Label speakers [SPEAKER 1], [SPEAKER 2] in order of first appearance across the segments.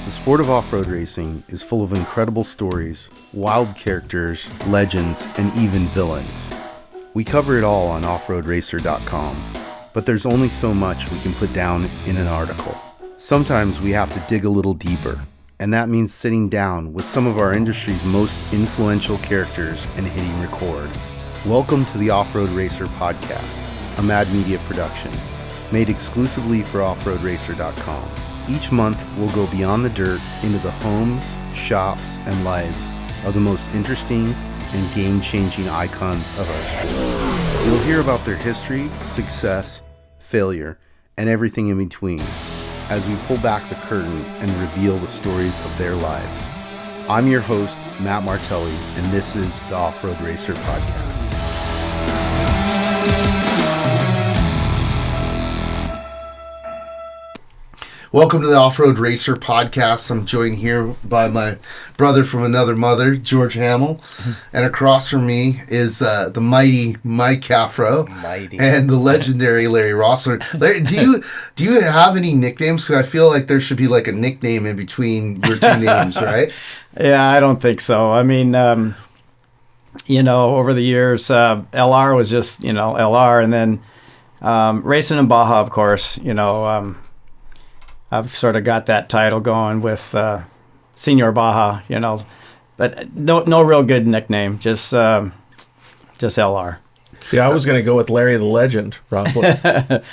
[SPEAKER 1] The sport of off-road racing is full of incredible stories, wild characters, legends, and even villains. We cover it all on offroadracer.com, but there's only so much we can put down in an article. Sometimes we have to dig a little deeper, and that means sitting down with some of our industry's most influential characters and hitting record. Welcome to the Off-Road Racer podcast, a Mad Media production, made exclusively for offroadracer.com. Each month, we'll go beyond the dirt into the homes, shops, and lives of the most interesting and game-changing icons of our sport. You'll hear about their history, success, failure, and everything in between as we pull back the curtain and reveal the stories of their lives. I'm your host, Matt Martelli, and this is the Off-Road Racer podcast. Welcome to the Off-Road Racer podcast. I'm joined here by my brother from another mother, George Hammel. And across from me is the mighty Mike Cafro. And the legendary Larry Roeseler. Larry, do you have any nicknames? Because I feel like there should be like a nickname in between your two names, right?
[SPEAKER 2] Yeah, I don't think so. I mean, over the years, LR was just, LR. And then racing in Baja, of course, I've sort of got that title going with Senior Baja, but no real good nickname, just LR.
[SPEAKER 3] Yeah, I was going to go with Larry the Legend, Roeseler.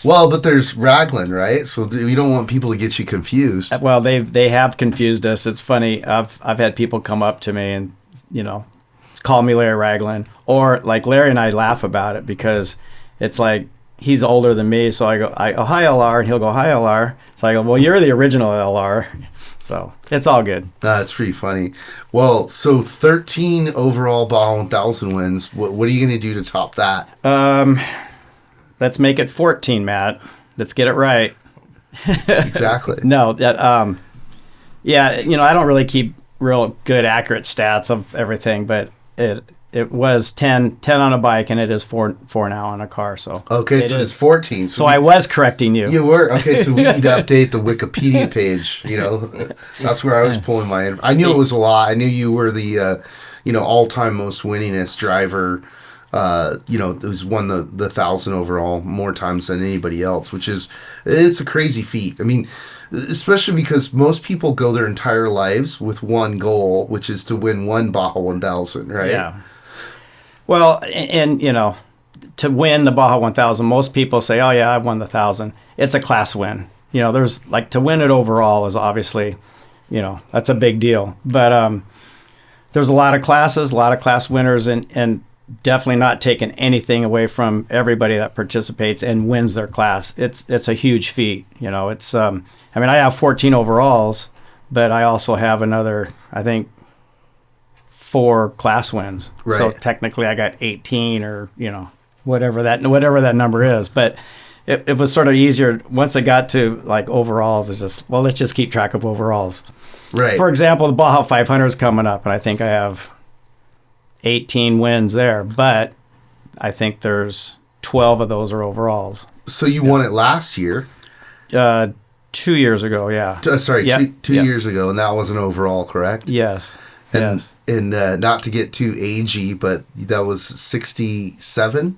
[SPEAKER 1] Well, but there's Raglan, right? So we don't want people to get you confused.
[SPEAKER 2] Well, they have confused us. It's funny. I've had people come up to me and call me Larry Raglan, or like Larry and I laugh about it because it's like, he's older than me, so I go, hi LR, and he'll go, hi LR. So I go, well, you're the original LR. So it's all good.
[SPEAKER 1] That's pretty funny. Well, so 13 overall Baja 1000 wins. What are you going to do to top that?
[SPEAKER 2] Let's make it 14, Matt. Let's get it right.
[SPEAKER 1] Exactly.
[SPEAKER 2] No, that I don't really keep real good, accurate stats of everything, but it was 10 on a bike, and it is 4 now on a car. So
[SPEAKER 1] okay, so it's 14.
[SPEAKER 2] So I was correcting you.
[SPEAKER 1] You were okay. So we need to update the Wikipedia page. That's where I was pulling my. I knew it was a lot. I knew you were the, all-time most winningest driver. Who's won the 1,000 overall more times than anybody else, it's a crazy feat. I mean, especially because most people go their entire lives with one goal, which is to win one Baja 1000, right?
[SPEAKER 2] Yeah. Well, and to win the Baja 1000, most people say, oh yeah, I've won the 1,000. It's a class win. There's like, to win it overall is obviously, that's a big deal. But there's a lot of classes, a lot of class winners, and definitely not taking anything away from everybody that participates and wins their class. It's a huge feat. I have 14 overalls, but I also have another, I think, 4 class wins.
[SPEAKER 1] Right.
[SPEAKER 2] So technically I got 18 or, whatever that number is. But it was sort of easier once I got to like overalls. It's just, well, let's just keep track of overalls.
[SPEAKER 1] Right.
[SPEAKER 2] For example, the Baja 500 is coming up, and I think I have 18 wins there, but I think there's 12 of those are overalls.
[SPEAKER 1] So you won it last year?
[SPEAKER 2] 2 years ago, yeah.
[SPEAKER 1] Two years ago, and that was an overall, correct?
[SPEAKER 2] Yes.
[SPEAKER 1] And not to get too agey, but that was 67?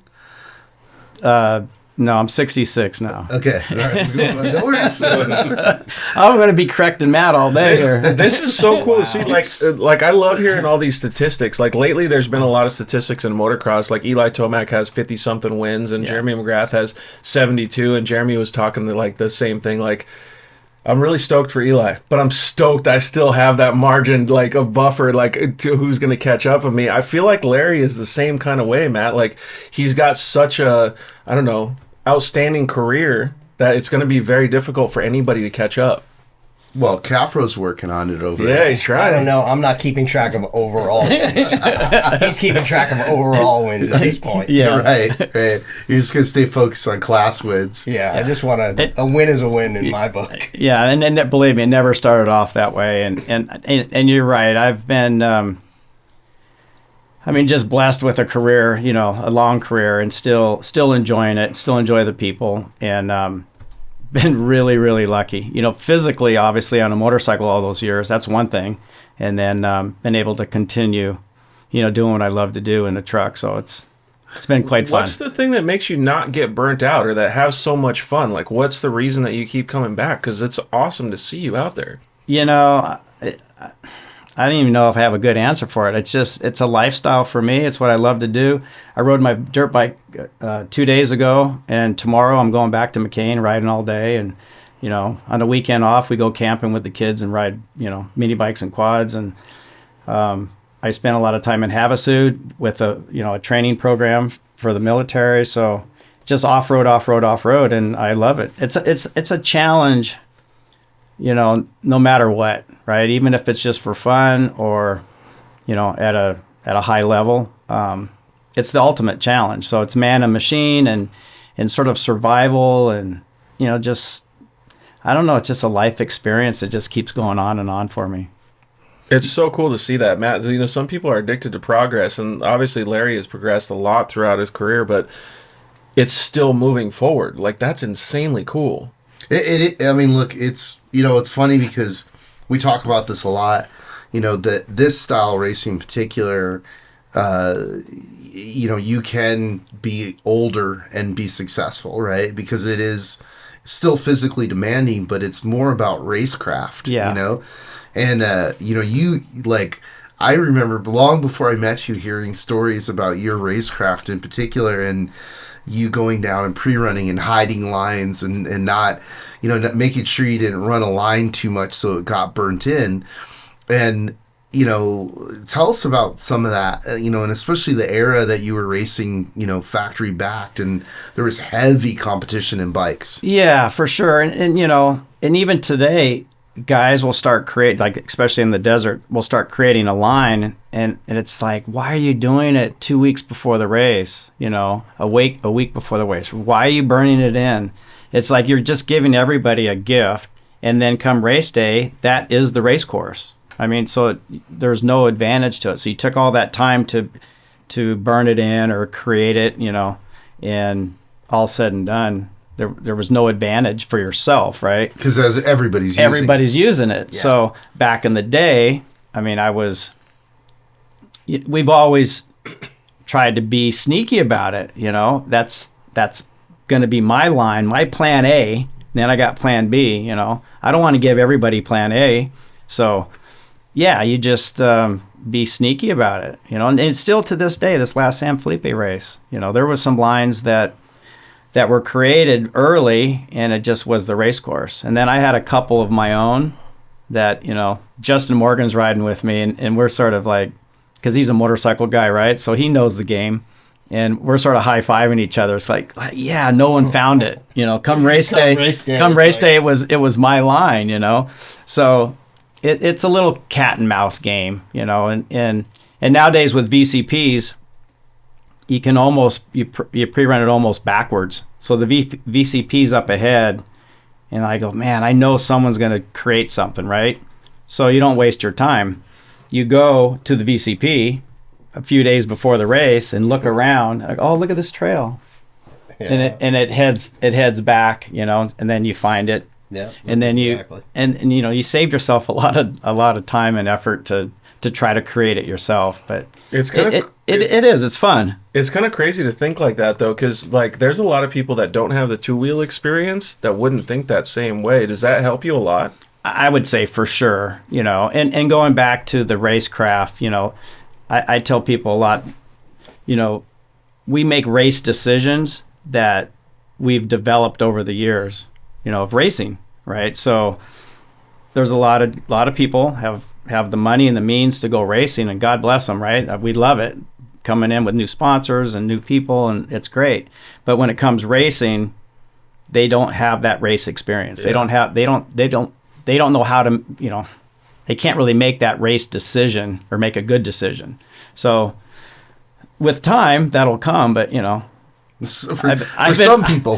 [SPEAKER 2] No, I'm 66 now.
[SPEAKER 1] Okay. All right. No worries.
[SPEAKER 2] I'm going to be correcting Matt all day here.
[SPEAKER 3] This is so cool to see. Like I love hearing all these statistics. Like lately, there's been a lot of statistics in motocross. Like Eli Tomac has 50-something wins, and Jeremy McGrath has 72. And Jeremy was talking the same thing. Like, I'm really stoked for Eli, but I'm stoked I still have that margin, like a buffer, like to who's going to catch up with me. I feel like Larry is the same kind of way, Matt. Like, he's got such a, outstanding career that it's going to be very difficult for anybody to catch up.
[SPEAKER 1] Well, Cafro's working on it over there.
[SPEAKER 3] Yeah, he's trying.
[SPEAKER 4] I don't know. I'm not keeping track of overall wins. He's keeping track of overall wins at this point.
[SPEAKER 1] Yeah, right. You're just going to stay focused on class wins.
[SPEAKER 4] Yeah, I just want a win is a win in my book.
[SPEAKER 2] Yeah, and believe me, it never started off that way. And you're right. I've been, just blessed with a career, a long career, and still enjoying it, still enjoy the people. And been really, really lucky. Physically, obviously, on a motorcycle all those years, that's one thing. And then been able to continue, doing what I love to do in the truck. So it's been quite fun.
[SPEAKER 3] What's the thing that makes you not get burnt out or that has so much fun? Like, what's the reason that you keep coming back? Because it's awesome to see you out there.
[SPEAKER 2] I don't even know if I have a good answer for it. It's a lifestyle for me. It's what I love to do. I rode my dirt bike 2 days ago, and tomorrow I'm going back to McCain, riding all day. And, on the weekend off, we go camping with the kids and ride, mini bikes and quads. And I spent a lot of time in Havasu with a training program for the military. So just off-road, and I love it. It's a challenge, no matter what, right? Even if it's just for fun or, at a high level, it's the ultimate challenge. So it's man and machine and sort of survival and, just, I don't know, it's just a life experience that just keeps going on and on for me.
[SPEAKER 3] It's so cool to see that, Matt. Some people are addicted to progress, and obviously Larry has progressed a lot throughout his career, but it's still moving forward. Like, that's insanely cool.
[SPEAKER 1] I mean, look, it's, it's funny because we talk about this a lot, that this style racing in particular, you can be older and be successful, right? Because it is still physically demanding, but it's more about racecraft, And, you, like, I remember long before I met you hearing stories about your racecraft in particular and you going down and pre-running and hiding lines and not, making sure you didn't run a line too much so it got burnt in. And, tell us about some of that, and especially the era that you were racing, factory backed and there was heavy competition in bikes.
[SPEAKER 2] Yeah, for sure. And even today, guys will start create, like, especially in the desert, will start creating a line and it's like, why are you doing it 2 weeks before the race? A week before the race. Why are you burning it in? It's like you're just giving everybody a gift, and then come race day, that is the race course. I mean, so there's no advantage to it. So you took all that time to burn it in or create it, and all said and done, there was no advantage for yourself, right?
[SPEAKER 1] Because everybody's
[SPEAKER 2] using it. Yeah. So back in the day, I mean, we've always tried to be sneaky about it. That's going to be my line, my plan A. Then I got plan B. I don't want to give everybody plan A. So yeah, you just be sneaky about it. And it's still to this day, this last San Felipe race, there was some lines that were created early, and it just was the race course. And then I had a couple of my own that, Justin Morgan's riding with me, and we're sort of like, because he's a motorcycle guy, right? So he knows the game, and we're sort of high-fiving each other. It's like, yeah, no one found it. Come race day, it was my line, So it's a little cat and mouse game, and nowadays with VCPs, you can you pre-run it almost backwards. So the VCP's up ahead, and I go, man, I know someone's going to create something, right? So you don't waste your time. You go to the VCP a few days before the race and look around. Like, oh, look at this trail, yeah. and it heads back, and then you find it.
[SPEAKER 4] Yeah,
[SPEAKER 2] and then you saved yourself a lot of time and effort to try to create it yourself. But
[SPEAKER 3] it's kind of
[SPEAKER 2] it's fun.
[SPEAKER 3] It's kind of crazy to think like that, though, because like there's a lot of people that don't have the two-wheel experience that wouldn't think that same way. Does that help you a lot?
[SPEAKER 2] I would say for sure, and going back to the racecraft, I tell people a lot, we make race decisions that we've developed over the years, of racing, right? So there's a lot of people have the money and the means to go racing, and God bless them, right? We love it, coming in with new sponsors and new people, and it's great. But when it comes racing, they don't have that race experience. Yeah. They don't know how to, they can't really make that race decision or make a good decision. So with time, that'll come, but
[SPEAKER 1] For some people,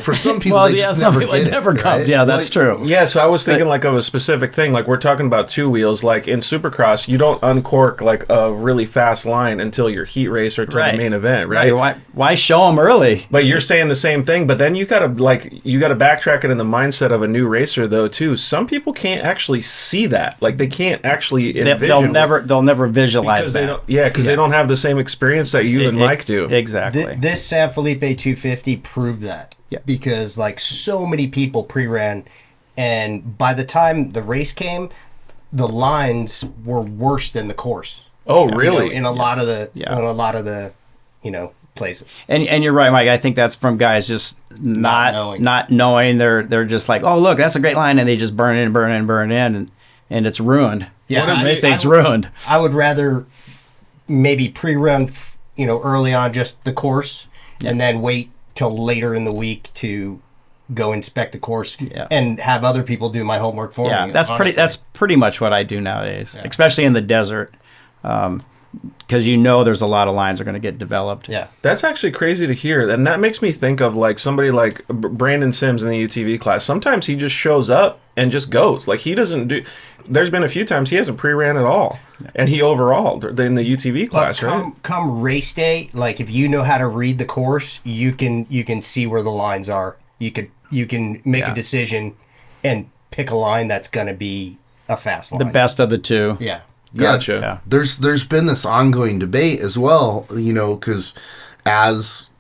[SPEAKER 2] well,
[SPEAKER 1] they
[SPEAKER 2] yeah,
[SPEAKER 1] just
[SPEAKER 2] some
[SPEAKER 1] never
[SPEAKER 2] people it
[SPEAKER 1] get
[SPEAKER 2] never
[SPEAKER 1] it,
[SPEAKER 2] comes.
[SPEAKER 1] right?
[SPEAKER 2] Yeah, that's true.
[SPEAKER 3] Yeah, so I was thinking like of a specific thing. Like we're talking about two wheels. Like in Supercross, you don't uncork like a really fast line until your heat race or till the main event, right?
[SPEAKER 2] Why show them early?
[SPEAKER 3] But you're saying the same thing. But then you gotta backtrack it in the mindset of a new racer though too. Some people can't actually see that. Like they can't actually envision.
[SPEAKER 2] They'll never visualize
[SPEAKER 3] because
[SPEAKER 2] that.
[SPEAKER 3] they don't have the same experience that you and Mike do.
[SPEAKER 2] Exactly.
[SPEAKER 4] This San Felipe 250 proved that.
[SPEAKER 2] Yeah.
[SPEAKER 4] Because like so many people pre-ran, and by the time the race came, the lines were worse than the course.
[SPEAKER 3] Oh, really?
[SPEAKER 4] In a lot of the places.
[SPEAKER 2] And you're right, Mike. I think that's from guys just not knowing. They're just like, oh look, that's a great line, and they just burn in, and it's ruined.
[SPEAKER 4] Yeah,
[SPEAKER 2] it's ruined.
[SPEAKER 4] I would rather maybe pre-run, early on just the course, and then wait till later in the week to go inspect the course and have other people do my homework for me.
[SPEAKER 2] Yeah, that's pretty much what I do nowadays, especially in the desert, because there's a lot of lines that are going to get developed.
[SPEAKER 4] Yeah,
[SPEAKER 3] that's actually crazy to hear, and that makes me think of like somebody like Brandon Sims in the UTV class. Sometimes he just shows up and just goes. Like he doesn't do. There's been a few times he hasn't pre-ran at all, and he overalled in the UTV class, right?
[SPEAKER 4] Come race day, like if you know how to read the course, you can see where the lines are. You can make a decision and pick a line that's going to be a fast line.
[SPEAKER 2] The best of the two.
[SPEAKER 4] Yeah.
[SPEAKER 3] Gotcha.
[SPEAKER 1] Yeah. There's been this ongoing debate as well, because as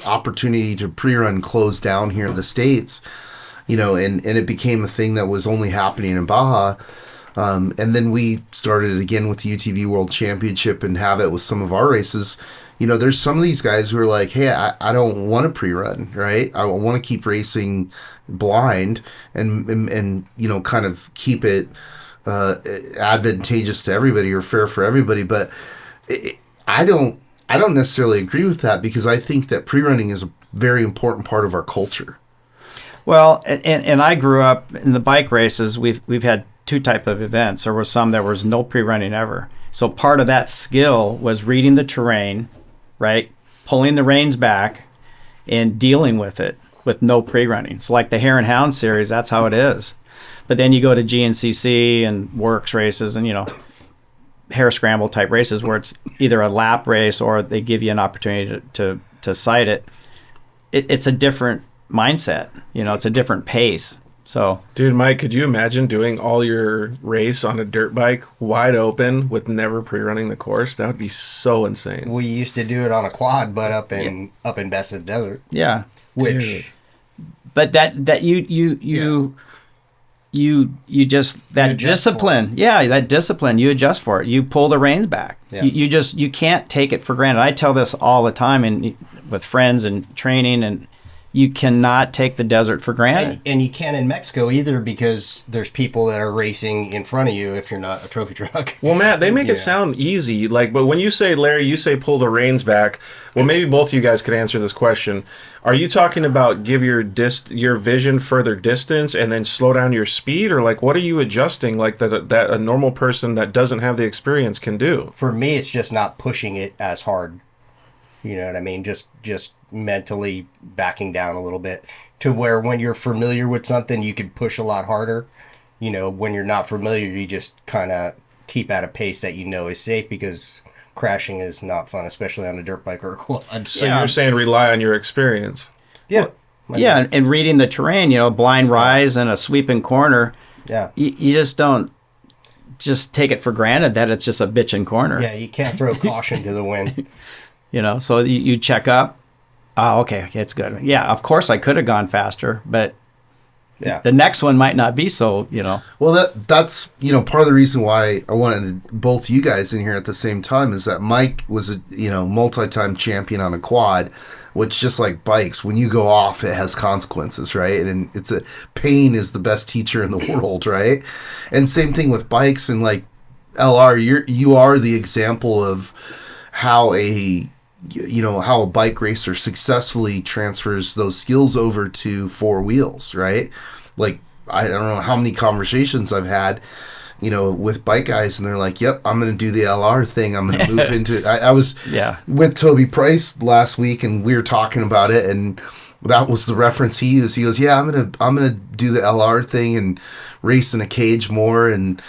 [SPEAKER 1] opportunity to pre-run closed down here in the States, and it became a thing that was only happening in Baja. And then we started it again with the UTV World Championship and have it with some of our races. There's some of these guys who are like, hey, I don't want to pre-run, right? I want to keep racing blind and kind of keep it advantageous to everybody or fair for everybody. But I don't necessarily agree with that, because I think that pre-running is a very important part of our culture.
[SPEAKER 2] Well, and I grew up in the bike races. We've had two type of events. There was some there was no pre-running ever. So part of that skill was reading the terrain, right? Pulling the reins back and dealing with it with no pre-running. So like the Hare and Hound series, that's how it is. But then you go to GNCC and Works races and, hare scramble type races where it's either a lap race or they give you an opportunity to sight it. It's a different mindset, it's a different pace. So,
[SPEAKER 3] dude, Mike, could you imagine doing all your race on a dirt bike wide open with never pre-running the course? That would be so insane.
[SPEAKER 4] We used to do it on a quad, but up in Bessa Desert.
[SPEAKER 2] Yeah.
[SPEAKER 4] Which,
[SPEAKER 2] but that you just that discipline. Yeah, that discipline. You adjust for it. You pull the reins back. Yeah. You can't take it for granted. I tell this all the time with friends and training, and you cannot take the desert for granted.
[SPEAKER 4] And you can't in Mexico either, because there's people that are racing in front of you if you're not a trophy truck.
[SPEAKER 3] Well, Matt, they make it sound easy. But when you say, Larry, you say pull the reins back. Well, maybe both of you guys could answer this question. Are you talking about give your vision further distance and then slow down your speed? Or what are you adjusting that a normal person that doesn't have the experience can do?
[SPEAKER 4] For me, it's just not pushing it as hard. You know what I mean? Just mentally backing down a little bit to where when you're familiar with something, you could push a lot harder. When you're not familiar, you just kind of keep at a pace that is safe, because crashing is not fun, especially on a dirt bike or a quad.
[SPEAKER 3] So you're saying rely on your experience.
[SPEAKER 4] Yeah.
[SPEAKER 2] And reading the terrain, blind rise and a sweeping corner.
[SPEAKER 4] Yeah.
[SPEAKER 2] You just don't just take it for granted that it's just a bitchin' corner.
[SPEAKER 4] Yeah, you can't throw caution to the wind.
[SPEAKER 2] So you check up. Oh, okay, it's good. Yeah, of course I could have gone faster, but the next one might not be so,
[SPEAKER 1] Well, that's, part of the reason why I wanted both you guys in here at the same time is that Mike was a, multi-time champion on a quad, which just like bikes, when you go off, it has consequences, right? And pain is the best teacher in the world, right? And same thing with bikes, and LR, you are the example of how a bike racer successfully transfers those skills over to four wheels, right? I don't know how many conversations I've had, with bike guys, and they're like, "Yep, I'm going to do the LR thing. I'm going to move into." I was
[SPEAKER 2] Yeah.
[SPEAKER 1] with Toby Price last week, and we were talking about it, and that was the reference he used. He goes, "Yeah, I'm gonna do the LR thing and race in a cage more, and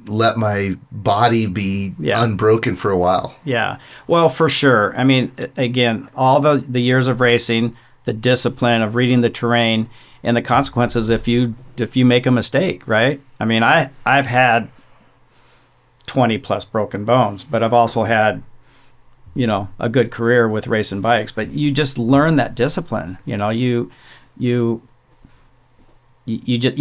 [SPEAKER 1] let my body be unbroken for a while."
[SPEAKER 2] Yeah. Well, for sure. I mean, again, all the years of racing, the discipline of reading the terrain, and the consequences if you make a mistake, right? I mean, I've had 20 plus broken bones, but I've also had a good career with racing bikes. But you just learn that discipline. You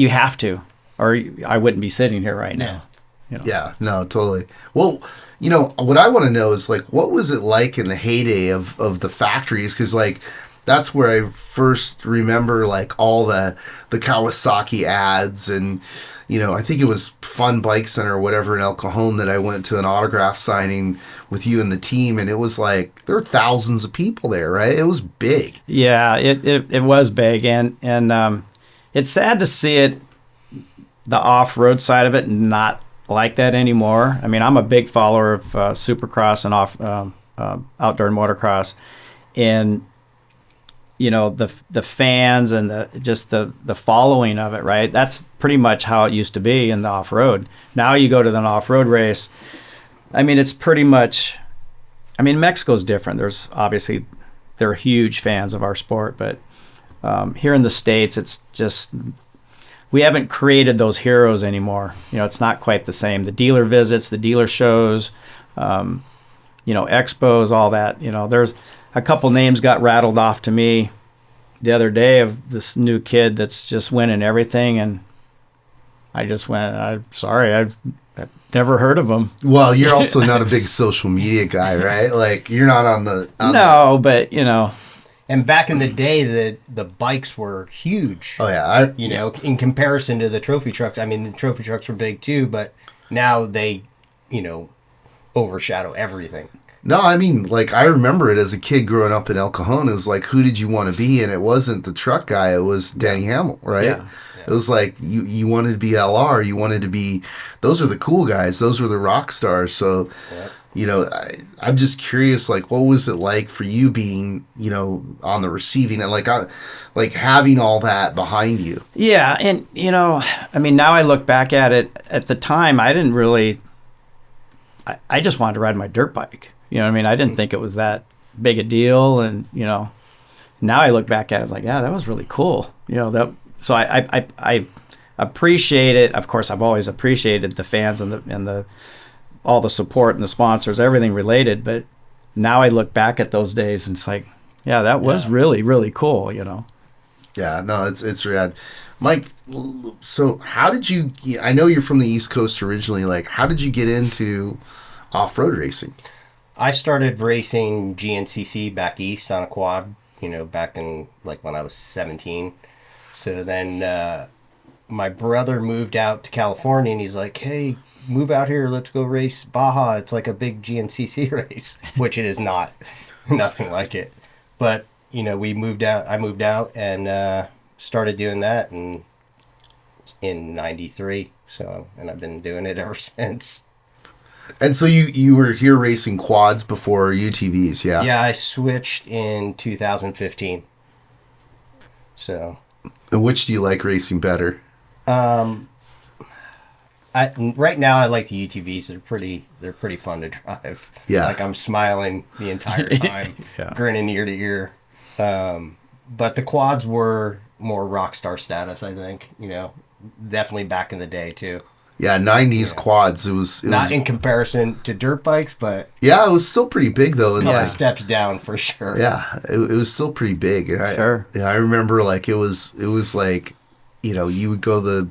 [SPEAKER 2] have to, or I wouldn't be sitting here right now.
[SPEAKER 1] Yeah, no, totally. Well, what I want to know is, like, what was it like in the heyday of the factories? Because, like, that's where I first remember, like, all the Kawasaki ads, and I think it was Fun Bike Center or whatever in El Cajon that I went to an autograph signing with you and the team, and it was like there were thousands of people there, right? It was big.
[SPEAKER 2] Yeah, it was big, and it's sad to see it, the off-road side of it, not like that anymore. I mean, I'm a big follower of Supercross and outdoor motocross, and the fans and the following of it, right? That's pretty much how it used to be in the off-road. Now you go to an off-road race, I mean, it's pretty much, I mean, Mexico's different. There's obviously, they're huge fans of our sport, but here in the States, it's just, we haven't created those heroes anymore. It's not quite the same. The dealer visits, the dealer shows, expos, all that. There's a couple names got rattled off to me the other day of this new kid that's just winning everything, and I just went, I'm sorry, I've never heard of him.
[SPEAKER 1] Well, you're also not a big social media guy, right? Like, you're not on the...
[SPEAKER 2] but,
[SPEAKER 4] And back in the day, the bikes were huge.
[SPEAKER 1] Oh, yeah.
[SPEAKER 4] In comparison to the trophy trucks. I mean, the trophy trucks were big too, but now they, overshadow everything.
[SPEAKER 1] No, I mean, like, I remember it as a kid growing up in El Cajon. It was like, who did you want to be? And it wasn't the truck guy. It was Danny Hammel, right?
[SPEAKER 2] Yeah.
[SPEAKER 1] It was like, you wanted to be LR. You wanted to be... Those are the cool guys. Those were the rock stars. So, I'm just curious, like, what was it like for you being, on the receiving end? Like having all that behind you.
[SPEAKER 2] Yeah, and, I mean, now I look back at it. At the time, I didn't really... I just wanted to ride my dirt bike. I mean, I didn't think it was that big a deal, and now I look back at it, it's like, yeah, that was really cool. So I appreciate it. Of course, I've always appreciated the fans and the all the support and the sponsors, everything related. But now I look back at those days, and it's like, yeah, that was really, really cool.
[SPEAKER 1] Yeah, no, it's rad. Mike, so how did you? I know you're from the East Coast originally. Like, how did you get into off-road racing?
[SPEAKER 4] I started racing GNCC back east on a quad, back in, like, when I was 17. So then my brother moved out to California, and he's like, hey, move out here. Let's go race Baja. It's like a big GNCC race, which it is not. Nothing like it. But, we moved out. I moved out and started doing that in 93. So, and I've been doing it ever since.
[SPEAKER 1] And so you were here racing quads before UTVs, yeah?
[SPEAKER 4] Yeah, I switched in 2015. So.
[SPEAKER 1] And which do you like racing better?
[SPEAKER 4] Right now I like the UTVs. They're pretty fun to drive.
[SPEAKER 1] Yeah.
[SPEAKER 4] Like, I'm smiling the entire time, grinning ear to ear. But the quads were more rock star status, I think. Definitely back in the day too.
[SPEAKER 1] Yeah, 90s quads. It was
[SPEAKER 4] not in comparison to dirt bikes, but
[SPEAKER 1] yeah, it was still pretty big though.
[SPEAKER 4] And steps down for sure.
[SPEAKER 1] Yeah, it was still pretty big.
[SPEAKER 2] Sure.
[SPEAKER 1] I remember, like, it was like, you would go to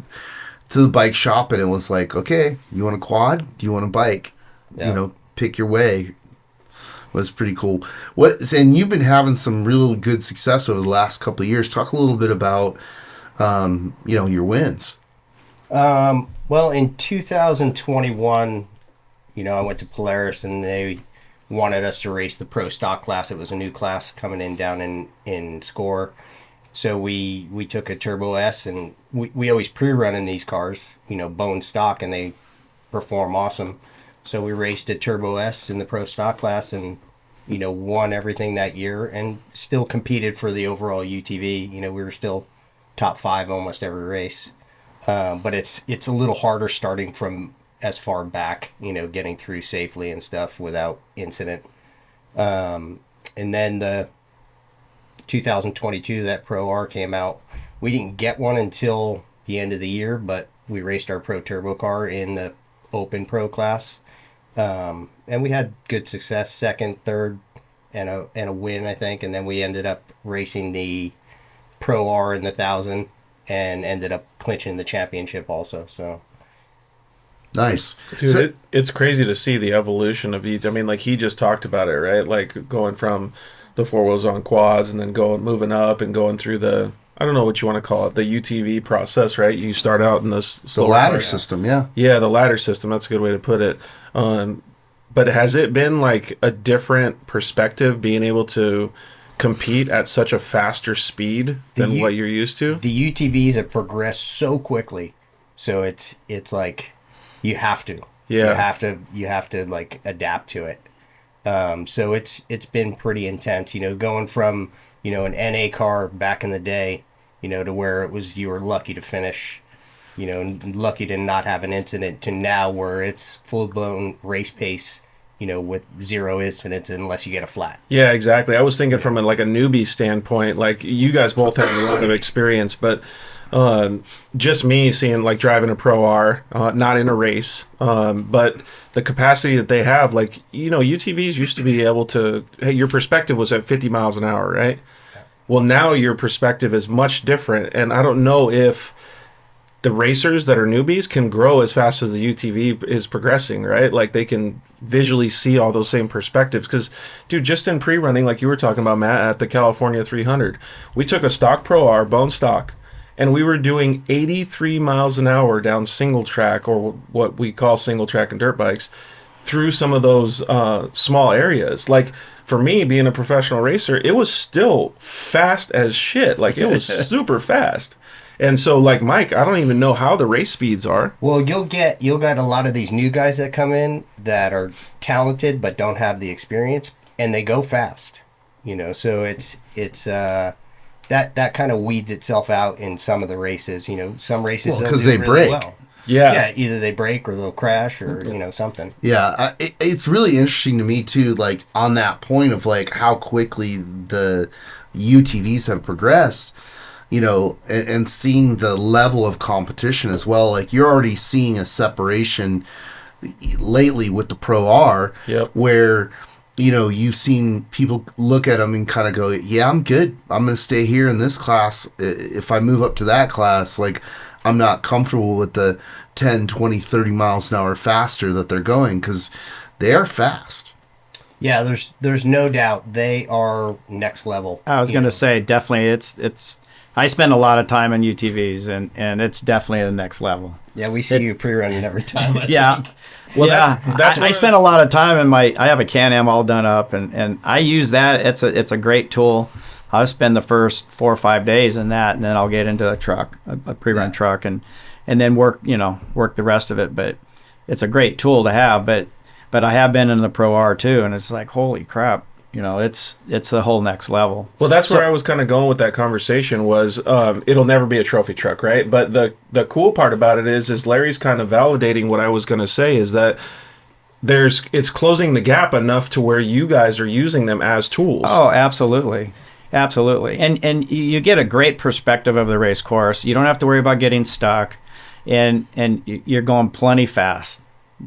[SPEAKER 1] the bike shop, and it was like, okay, you want a quad? Do you want a bike?
[SPEAKER 4] Yeah.
[SPEAKER 1] Pick your way. It was pretty cool. And you've been having some real good success over the last couple of years. Talk a little bit about your wins.
[SPEAKER 4] Well, in 2021, I went to Polaris, and they wanted us to race the pro stock class. It was a new class coming in down in Score. So we took a Turbo S, and we always pre-run in these cars, bone stock, and they perform awesome. So we raced a Turbo S in the pro stock class, and won everything that year, and still competed for the overall UTV. We were still top 5 almost every race. But it's a little harder starting from as far back, getting through safely and stuff without incident. And then the 2022, that Pro R came out. We didn't get one until the end of the year, but we raced our Pro Turbo car in the Open Pro class. And we had good success, second, third, and a win, I think. And then we ended up racing the Pro R in the 1,000 and ended up clinching the championship also. So
[SPEAKER 1] nice.
[SPEAKER 3] Dude,
[SPEAKER 1] So,
[SPEAKER 3] it's crazy to see the evolution of each. I mean, like he just talked about it, right? Like going from the 4 wheels on quads and then moving up and going through the, I don't know what you want to call it, the UTV process, right? You start out in
[SPEAKER 1] the
[SPEAKER 3] slower
[SPEAKER 1] ladder
[SPEAKER 3] cars.
[SPEAKER 1] system, yeah.
[SPEAKER 3] Yeah, the ladder system. That's a good way to put it. But has it been like a different perspective being able to compete at such a faster speed than what you're used to?
[SPEAKER 4] The UTVs have progressed so quickly, so it's like you have to.
[SPEAKER 3] Yeah.
[SPEAKER 4] You have to like adapt to it. So it's been pretty intense, going from, an NA car back in the day, to where it was, you were lucky to finish, lucky to not have an incident, to now where it's full blown race pace, with 0 incidents unless you get a flat.
[SPEAKER 3] Yeah, exactly. I was thinking from a newbie standpoint, like you guys both have a lot of experience, but just me seeing like driving a Pro R, not in a race, but the capacity that they have, like, UTVs used to be able to, hey, your perspective was at 50 miles an hour, right? Yeah. Well, now your perspective is much different. And I don't know if the racers that are newbies can grow as fast as the UTV is progressing, right? Like they can visually see all those same perspectives. Because, dude, just in pre-running, like you were talking about, Matt, at the California 300, we took a stock Pro R, bone stock, and we were doing 83 miles an hour down single track, or what we call single track and dirt bikes, through some of those small areas. Like, for me, being a professional racer, it was still fast as shit. Like, it was super fast. And so, like, Mike, I don't even know how the race speeds are.
[SPEAKER 4] Well, you'll get a lot of these new guys that come in that are talented but don't have the experience, and they go fast. So it's that kind of weeds itself out in some of the races. Some races
[SPEAKER 1] because
[SPEAKER 4] they
[SPEAKER 1] break. Really
[SPEAKER 4] well.
[SPEAKER 3] Yeah,
[SPEAKER 4] either they break or they'll crash or something.
[SPEAKER 1] Yeah, it's really interesting to me too. Like on that point of like how quickly the UTVs have progressed. And seeing the level of competition as well. Like you're already seeing a separation lately with the Pro R, where you've seen people look at them and kind of go, yeah, I'm good. I'm going to stay here in this class. If I move up to that class, like I'm not comfortable with the 10, 20, 30 miles an hour faster that they're going, because they are fast.
[SPEAKER 4] Yeah, there's no doubt they are next level.
[SPEAKER 2] I was going to say, definitely, it's. I spend a lot of time on UTVs, and it's definitely the next level.
[SPEAKER 4] Yeah, we see you pre-running every time.
[SPEAKER 2] Yeah.
[SPEAKER 3] Well,
[SPEAKER 2] yeah, I spend a lot of time in I have a Can-Am all done up, and I use that. It's a great tool. I'll spend the first 4 or 5 days in that, and then I'll get into a truck, a pre-run truck, and then work the rest of it. But it's a great tool to have. But I have been in the Pro R too, and it's like, holy crap. It's the whole next level.
[SPEAKER 3] Well, that's where I was kind of going with that conversation was it'll never be a trophy truck, right? But the cool part about it is Larry's kind of validating what I was going to say, is that it's closing the gap enough to where you guys are using them as tools.
[SPEAKER 2] Oh, absolutely. Absolutely. And you get a great perspective of the race course. You don't have to worry about getting stuck, and you're going plenty fast.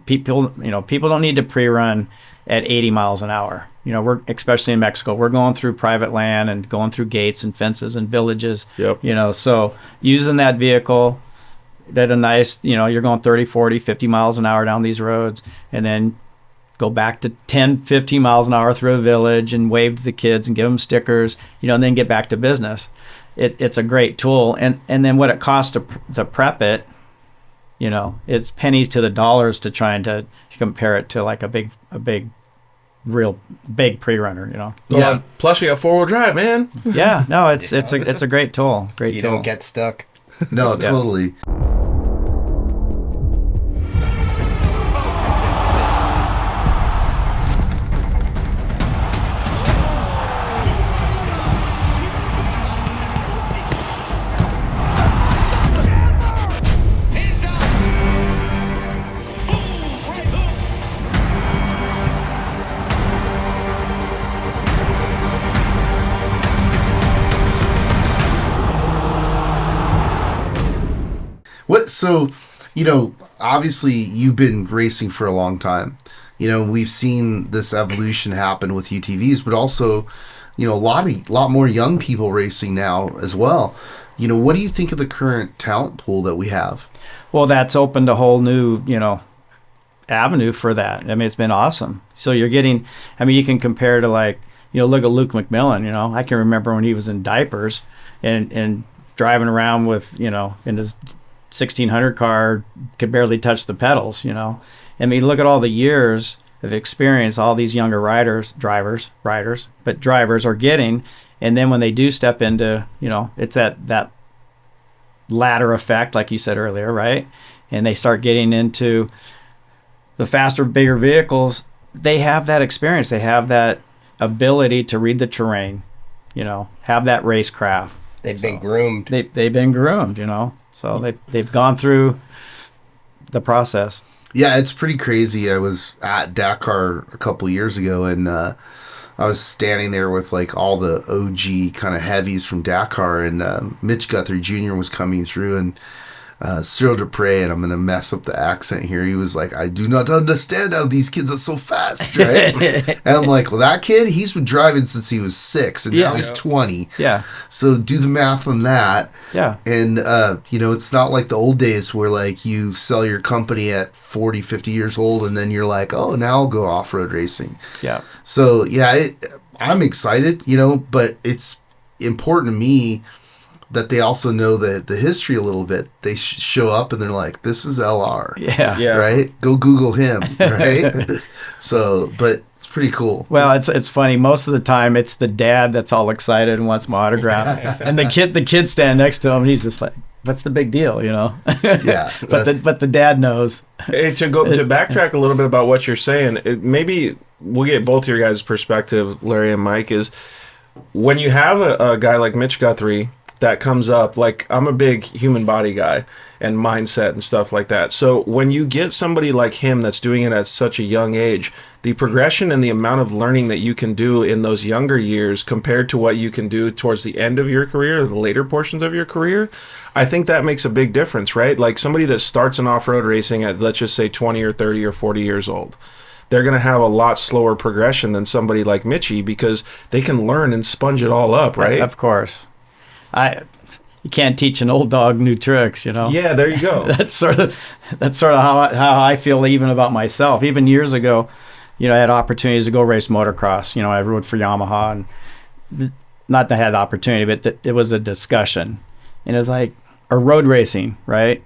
[SPEAKER 2] People don't need to pre-run at 80 miles an hour. We're, especially in Mexico, we're going through private land and going through gates and fences and villages.
[SPEAKER 3] Yep.
[SPEAKER 2] So using that vehicle at a nice, you're going 30, 40, 50 miles an hour down these roads, and then go back to 10, 15 miles an hour through a village and wave to the kids and give them stickers, and then get back to business. It's a great tool. And then what it costs to prep it, it's pennies to the dollars to trying to compare it to like a big real big pre-runner,
[SPEAKER 3] Yeah. Plus, we have 4-wheel drive, man.
[SPEAKER 2] Yeah, no, it's a great tool. Great
[SPEAKER 4] You
[SPEAKER 2] tool.
[SPEAKER 4] don't get stuck.
[SPEAKER 1] No, totally. So, obviously you've been racing for a long time. We've seen this evolution happen with UTVs, but also, a lot more young people racing now as well. What do you think of the current talent pool that we have?
[SPEAKER 2] Well, that's opened a whole new, avenue for that. I mean, it's been awesome. So you're getting, you can compare to look at Luke McMillan, I can remember when he was in diapers and driving around with, in his 1600 car, could barely touch the pedals, look at all the years of experience all these younger drivers are getting. And then when they do step into, it's that ladder effect, like you said earlier, right? And they start getting into the faster, bigger vehicles, they have that experience. They have that ability to read the terrain, have that racecraft.
[SPEAKER 4] They've been groomed.
[SPEAKER 2] They've been groomed, So they've gone through the process.
[SPEAKER 1] Yeah, it's pretty crazy. I was at Dakar a couple years ago, and I was standing there with all the OG kind of heavies from Dakar, and Mitch Guthrie Jr. was coming through, and Cyril Dupre, and I'm going to mess up the accent here. He was like, I do not understand how these kids are so fast, right? And I'm like, well, that kid, he's been driving since he was 6, and now he's 20.
[SPEAKER 2] Yeah.
[SPEAKER 1] So do the math on that.
[SPEAKER 2] Yeah.
[SPEAKER 1] And, it's not like the old days where, you sell your company at 40, 50 years old, and then you're like, oh, now I'll go off-road racing.
[SPEAKER 2] Yeah.
[SPEAKER 1] So, yeah, I'm excited, but it's important to me that they also know the history a little bit. They show up and they're like, this is LR.
[SPEAKER 2] Yeah.
[SPEAKER 1] Right? Go Google him, right? So, but it's pretty cool.
[SPEAKER 2] Well, it's funny. Most of the time, it's the dad that's all excited and wants my autograph. And the kid stand next to him, and he's just like, what's the big deal,
[SPEAKER 1] Yeah.
[SPEAKER 2] But the dad knows.
[SPEAKER 3] Hey, to backtrack a little bit about what you're saying, maybe we'll get both your guys' perspective, Larry and Mike, is when you have a guy like Mitch Guthrie that comes up, I'm a big human body guy and mindset and stuff like that. So when you get somebody like him that's doing it at such a young age, the progression and the amount of learning that you can do in those younger years compared to what you can do towards the end of your career or the later portions of your career, I think that makes a big difference, right? Like somebody that starts in off-road racing at, let's just say 20 or 30 or 40 years old, they're going to have a lot slower progression than somebody like Mitchie because they can learn and sponge it all up, right?
[SPEAKER 2] Of course. You can't teach an old dog new tricks,
[SPEAKER 3] Yeah, there you go.
[SPEAKER 2] That's sort of how I feel even about myself. Even years ago, I had opportunities to go race motocross. I rode for Yamaha, and not that I had the opportunity, but it was a discussion, and it was or road racing, right?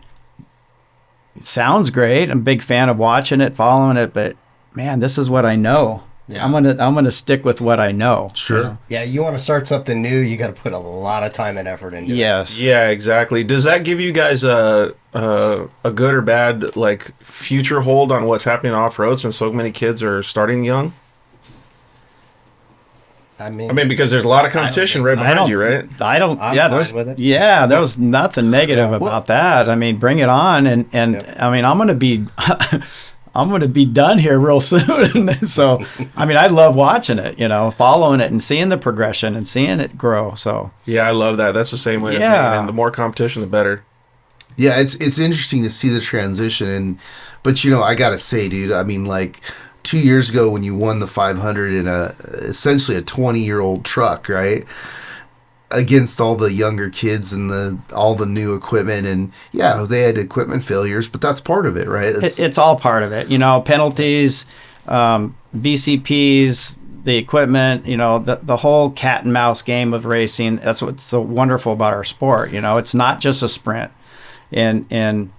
[SPEAKER 2] It sounds great. I'm a big fan of watching it, following it, but man, this is what I know. Yeah. I'm gonna stick with what I know.
[SPEAKER 1] Sure.
[SPEAKER 4] Yeah, you want to start something new, you got to put a lot of time and effort into it.
[SPEAKER 2] Yes.
[SPEAKER 3] Yeah, exactly. Does that give you guys a good or bad future hold on what's happening off road since so many kids are starting young? I mean, because there's a lot of competition right behind you, right?
[SPEAKER 4] I'm fine with it.
[SPEAKER 2] Yeah, there was nothing negative about that. I mean, bring it on, and I'm gonna be. I'm going to be done here real soon. So, I love watching it, following it and seeing the progression and seeing it grow. So,
[SPEAKER 3] yeah, I love that. That's the same way.
[SPEAKER 2] Yeah.
[SPEAKER 3] And the more competition, the better.
[SPEAKER 1] Yeah, it's interesting to see the transition. But, I got to say, dude, 2 years ago when you won the 500 in essentially a 20-year-old truck, right? Against all the younger kids and all the new equipment, and yeah, they had equipment failures, but that's part of it, right?
[SPEAKER 2] It's all part of it, penalties, VCPs, the equipment, the whole cat and mouse game of racing. That's what's so wonderful about our sport. It's not just a sprint, and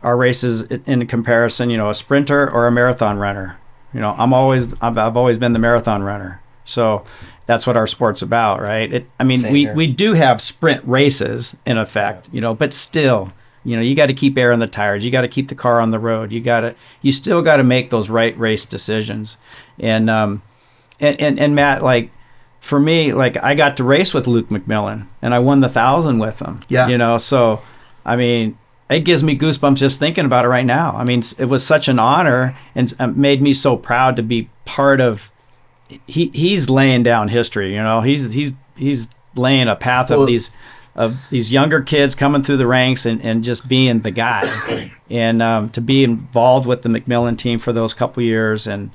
[SPEAKER 2] our races in comparison, a sprinter or a marathon runner. You know, I've always been the marathon runner. So that's what our sport's about, right? We do have sprint races in effect, you know, but still, you know, you got to keep air in the tires. You got to keep the car on the road. You still got to make those right race decisions. And Matt, like, for me, like, I got to race with Luke McMillan and I won the 1,000 with him.
[SPEAKER 1] Yeah.
[SPEAKER 2] You know, so, I mean, it gives me goosebumps just thinking about it right now. I mean, it was such an honor and made me so proud to be part of. He's laying down history, you know. He's laying a path of these younger kids coming through the ranks and just being the guy, and to be involved with the McMillan team for those couple years and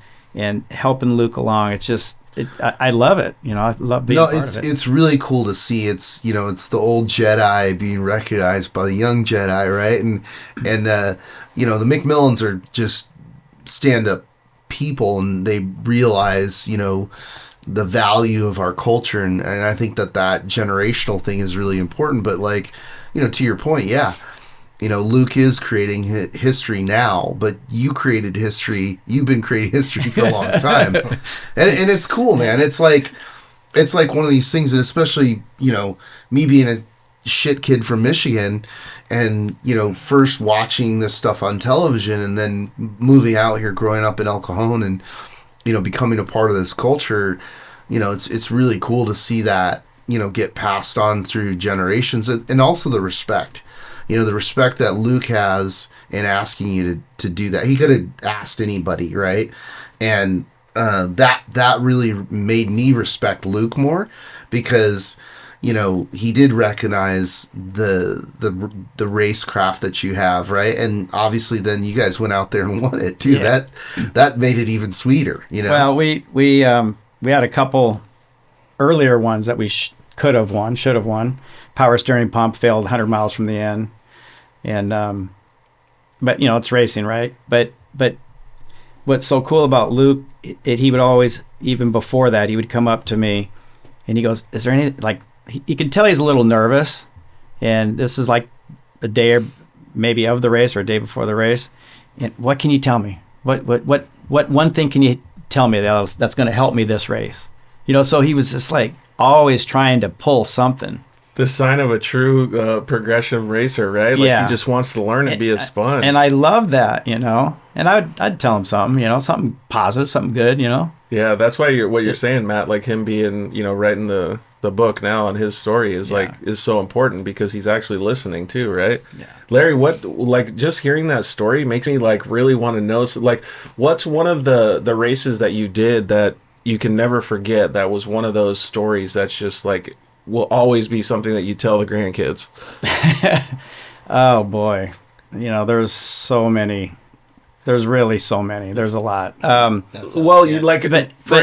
[SPEAKER 2] helping Luke along. It's just I love it, you know. I love being part of it.
[SPEAKER 1] It's really cool to see. It's, you know, it's the old Jedi being recognized by the young Jedi, right? And you know, the McMillans are just stand-up people, and they realize, you know, the value of our culture, and I think that generational thing is really important. But, like, you know, to your point, yeah, you know, Luke is creating history now, but you created history. You've been creating history for a long time, and it's cool, man. It's like one of these things, and especially, you know, me being a shit kid from Michigan, and, you know, first watching this stuff on television and then moving out here, growing up in El Cajon, and, you know, becoming a part of this culture. You know, it's really cool to see that, you know, get passed on through generations, and also the respect, you know, the respect that Luke has in asking you to do that. He could have asked anybody, right? And that really made me respect Luke more, because, you know, he did recognize the racecraft that you have, right? And obviously then you guys went out there and won it too. Yeah. That made it even sweeter, you know.
[SPEAKER 2] Well, we had a couple earlier ones that we should have won. Power steering pump failed 100 miles from the end. And but, you know, it's racing, right? But what's so cool about Luke, he would always, even before that, he would come up to me and he goes, "Is there any, like," you can tell he's a little nervous, and this is like a day or maybe of the race or a day before the race. And what can you tell me? What one thing can you tell me that's going to help me this race? You know, so he was just like always trying to pull something.
[SPEAKER 3] The sign of a true progression racer, right? Like, he just wants to learn and be a sponge.
[SPEAKER 2] And I love that, you know. And I'd tell him something, you know, something positive, something good, you know. Yeah,
[SPEAKER 3] that's why what you're saying, Matt, like him being, you know, writing the book now and his story is is so important, because he's actually listening too, right? Yeah. Larry, what, like, just hearing that story makes me like really want to know, so, like, what's one of the races that you did that you can never forget, that was one of those stories that's just like will always be something that you tell the grandkids?
[SPEAKER 2] Oh boy, you know, there's so many. There's really so many. There's a lot.
[SPEAKER 3] For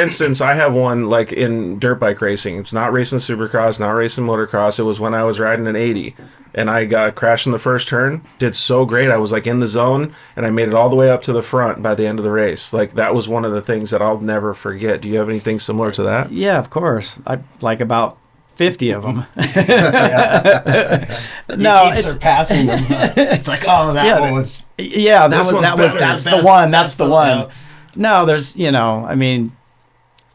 [SPEAKER 3] instance, I have one like in dirt bike racing. It's not racing supercross, not racing motocross. It was when I was riding an 80, and I got crashed in the first turn. Did so great. I was like in the zone, and I made it all the way up to the front by the end of the race. Like, that was one of the things that I'll never forget. Do you have anything similar to that?
[SPEAKER 2] Yeah, of course. I like about 50 of them.
[SPEAKER 4] No, it's surpassing them. It's like, oh, that one was.
[SPEAKER 2] Yeah, that's the one. No, there's, you know, I mean,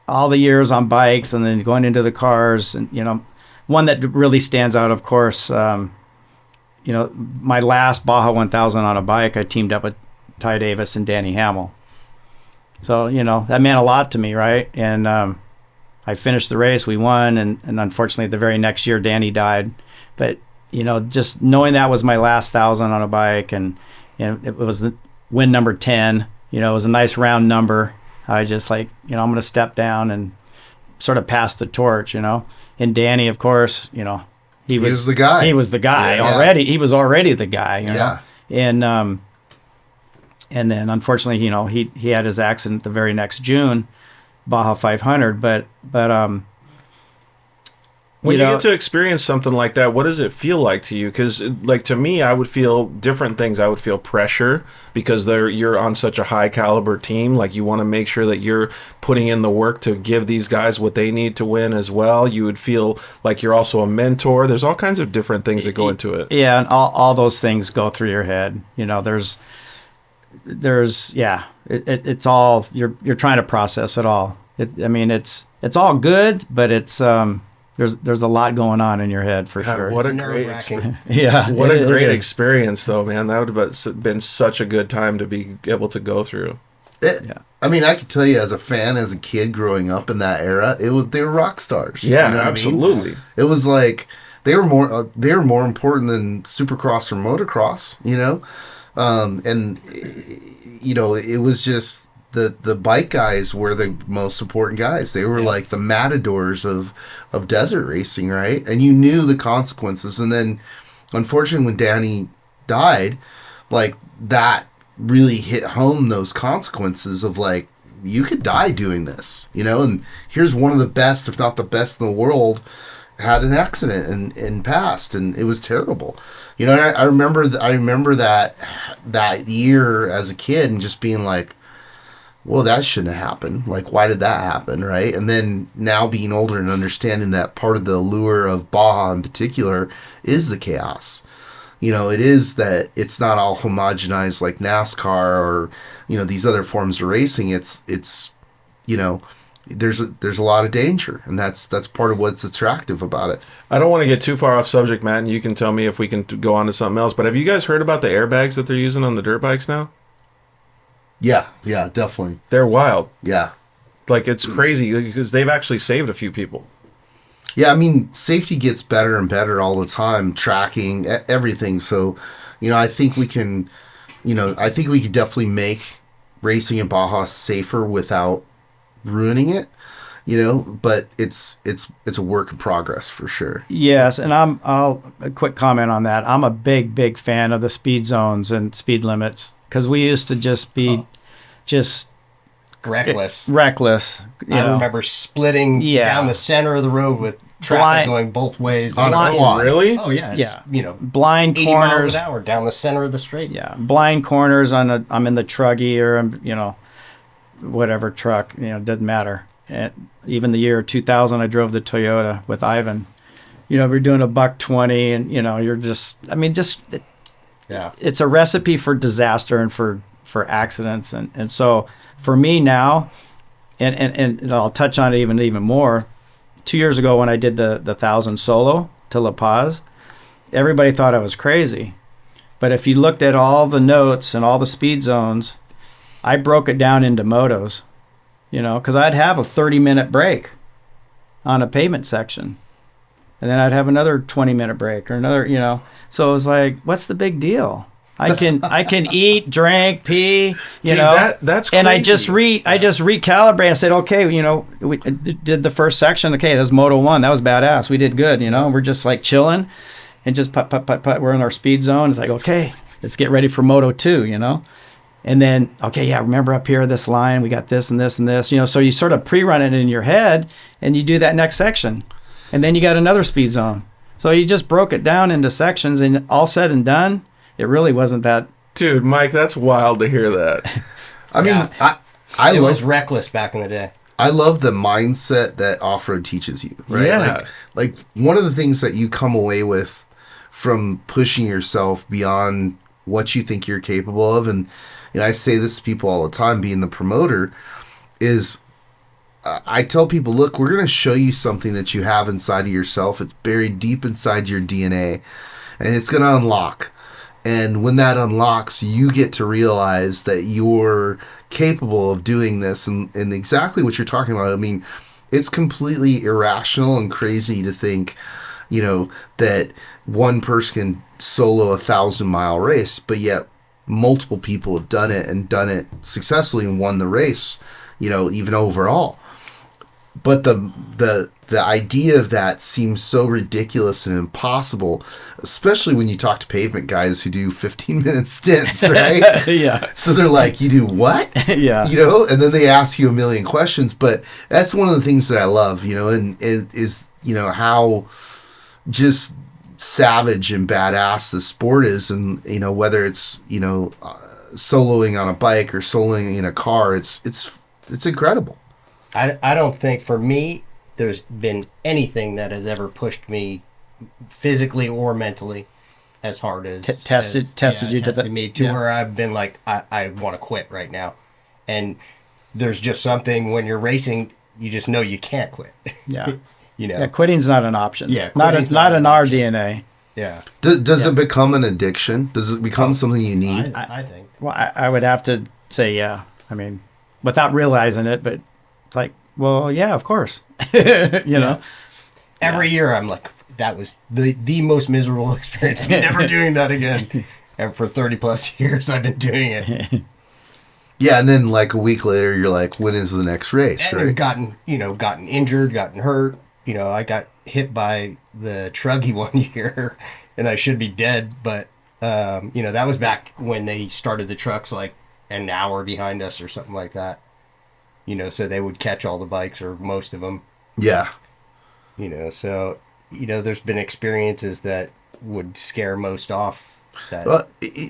[SPEAKER 2] all the years on bikes and then going into the cars, and, you know, one that really stands out, of course, you know, my last Baja 1000 on a bike, I teamed up with Ty Davis and Danny Hammel. So, you know, that meant a lot to me, right? And I finished the race, we won, and unfortunately the very next year Danny died. But, you know, just knowing that was my last 1,000 on a bike, and it was win number 10, you know, it was a nice round number. I just like, you know, I'm going to step down and sort of pass the torch, you know. And Danny, of course, you know, he was the guy. He was the guy already. He was already the guy, you know. And then unfortunately, you know, he had his accident the very next June, Baja 500, but
[SPEAKER 3] when you get to experience something like that, what does it feel like to you? Because, like, to me, I would feel different things. I would feel pressure, because you're on such a high caliber team. Like, you want to make sure that you're putting in the work to give these guys what they need to win as well. You would feel like you're also a mentor. There's all kinds of different things that go into it.
[SPEAKER 2] Yeah, and all those things go through your head. You know, there's it's all you're trying to process it all. It's all good, but it's there's a lot going on in your head for
[SPEAKER 3] God,
[SPEAKER 2] sure.
[SPEAKER 3] What a
[SPEAKER 4] Nerve-wracking.
[SPEAKER 3] great experience.
[SPEAKER 2] Yeah,
[SPEAKER 3] What a great
[SPEAKER 2] it is.
[SPEAKER 3] experience, though, man. That would have been such a good time to be able to go through.
[SPEAKER 1] I mean, I can tell you as a fan, as a kid growing up in that era, they were rock stars.
[SPEAKER 3] Yeah,
[SPEAKER 1] you know what
[SPEAKER 3] absolutely.
[SPEAKER 1] I mean? It was like they were more important than Supercross or motocross, you know, and you know, it was just the bike guys were the most important guys. They were like the matadors of desert racing, right? And you knew the consequences. And then, unfortunately, when Danny died, like that really hit home those consequences of like, you could die doing this, you know. And here's one of the best, if not the best in the world, had an accident and passed, and it was terrible, you know. And I remember that year as a kid and just being like, well, that shouldn't have happened. Like, why did that happen, right? And then now being older and understanding that part of the allure of Baja in particular is the chaos. You know, it is that it's not all homogenized like NASCAR or, you know, these other forms of racing. It's you know, there's a lot of danger, and that's part of what's attractive about it.
[SPEAKER 3] I don't want to get too far off subject, Matt, and you can tell me if we can go on to something else. But have you guys heard about the airbags that they're using on the dirt bikes now?
[SPEAKER 1] Yeah, definitely.
[SPEAKER 3] They're wild.
[SPEAKER 1] Yeah.
[SPEAKER 3] Like, it's crazy because they've actually saved a few people.
[SPEAKER 1] Yeah, I mean, safety gets better and better all the time, tracking, everything. So, you know, I think we could definitely make racing in Baja safer without ruining it, you know, but it's a work in progress for sure.
[SPEAKER 2] Yes, and I'll a quick comment on that. I'm a big fan of the speed zones and speed limits, because we used to just be just
[SPEAKER 4] Reckless.
[SPEAKER 2] You
[SPEAKER 4] I
[SPEAKER 2] know.
[SPEAKER 4] remember splitting down the center of the road with traffic going both ways.
[SPEAKER 1] On a quad.
[SPEAKER 3] Really?
[SPEAKER 4] Oh yeah, it's, you know,
[SPEAKER 2] blind
[SPEAKER 4] 80
[SPEAKER 2] corners
[SPEAKER 4] miles an hour down the center of the straight.
[SPEAKER 2] Yeah, blind corners I'm in the truggy, or I'm, you know, whatever truck, you know, doesn't matter. And even the year 2000, I drove the Toyota with Ivan. You know, we're doing a $120, and you know, you're just, I mean, it's a recipe for disaster and for accidents, and so for me now, and I'll touch on it even more. 2 years ago when I did the 1,000 solo to La Paz, everybody thought I was crazy, but if you looked at all the notes and all the speed zones, I broke it down into motos, you know, because I'd have a 30-minute break on a pavement section, and then I'd have another 20-minute break or another, you know. So it was like, what's the big deal? I can eat, drink, pee, you know.
[SPEAKER 3] That's crazy.
[SPEAKER 2] And I just recalibrate. I said, okay, you know, we did the first section. Okay, that's Moto 1. That was badass. We did good, you know. We're just like chilling and just putt. We're in our speed zone. It's like, okay, let's get ready for Moto 2, you know. And then, okay, yeah, remember up here, this line, we got this and this and this, you know. So you sort of pre-run it in your head, and you do that next section. And then you got another speed zone. So you just broke it down into sections, and all said and done, it really wasn't that.
[SPEAKER 3] Dude, Mike, that's wild to hear that.
[SPEAKER 1] I mean,
[SPEAKER 4] It was reckless back in the day.
[SPEAKER 1] I love the mindset that off-road teaches you, right?
[SPEAKER 3] Yeah.
[SPEAKER 1] Like one of the things that you come away with from pushing yourself beyond what you think you're capable of, and you know, I say this to people all the time, being the promoter, is I tell people, look, we're going to show you something that you have inside of yourself. It's buried deep inside your DNA, and it's going to unlock. And when that unlocks, you get to realize that you're capable of doing this, and exactly what you're talking about. I mean, it's completely irrational and crazy to think, you know, that one person can solo 1,000-mile race, but yet multiple people have done it and done it successfully and won the race, you know, even overall. But the idea of that seems so ridiculous and impossible, especially when you talk to pavement guys who do 15-minute stints, right?
[SPEAKER 2] Yeah.
[SPEAKER 1] So they're like, you do what?
[SPEAKER 2] Yeah.
[SPEAKER 1] You know, and then they ask you a million questions. But that's one of the things that I love, you know, and is, you know, how just savage and badass the sport is. And, you know, whether it's, you know, soloing on a bike or soloing in a car, it's incredible.
[SPEAKER 4] I don't think, for me, there's been anything that has ever pushed me physically or mentally as hard as
[SPEAKER 2] tested you to
[SPEAKER 4] me to where I've been like, I want to quit right now. And there's just something when you're racing, you just know you can't quit.
[SPEAKER 2] Yeah.
[SPEAKER 4] Yeah,
[SPEAKER 2] quitting's not an option.
[SPEAKER 4] Yeah,
[SPEAKER 2] not in our DNA.
[SPEAKER 4] Yeah.
[SPEAKER 1] Does it become an addiction? Does it become something you need?
[SPEAKER 4] I think.
[SPEAKER 2] Well, I would have to say, yeah. I mean, without realizing it, but it's like, well, yeah, of course. you know?
[SPEAKER 4] Every year I'm like, that was the most miserable experience. I'm never doing that again. And for 30 plus years, I've been doing it.
[SPEAKER 1] Yeah, and then like a week later, you're like, when is the next race,
[SPEAKER 4] and
[SPEAKER 1] right?
[SPEAKER 4] gotten injured, gotten hurt. I got hit by the truggy one year, and I should be dead. But, that was back when they started the trucks like an hour behind us or something like that. So they would catch all the bikes or most of them.
[SPEAKER 1] Yeah.
[SPEAKER 4] So, there's been experiences that would scare most off.
[SPEAKER 1] Well,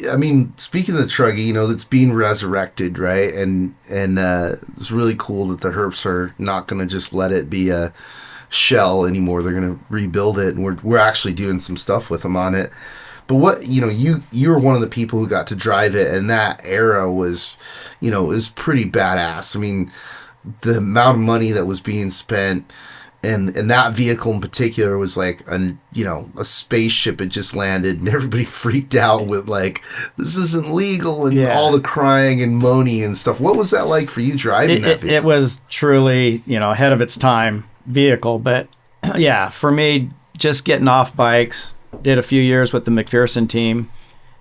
[SPEAKER 1] I mean, speaking of the truggy, that's being resurrected, right? And it's really cool that the Herps are not going to just let it be a shell anymore. They're going to rebuild it, and we're actually doing some stuff with them on it. But what you were one of the people who got to drive it, and that era was, is pretty badass. I mean, the amount of money that was being spent. And that vehicle in particular was like a spaceship had just landed, and everybody freaked out with like, this isn't legal, and all the crying and moaning and stuff. What was that like for you driving that vehicle?
[SPEAKER 2] It was truly, ahead of its time vehicle. But yeah, for me, just getting off bikes, did a few years with the McPherson team,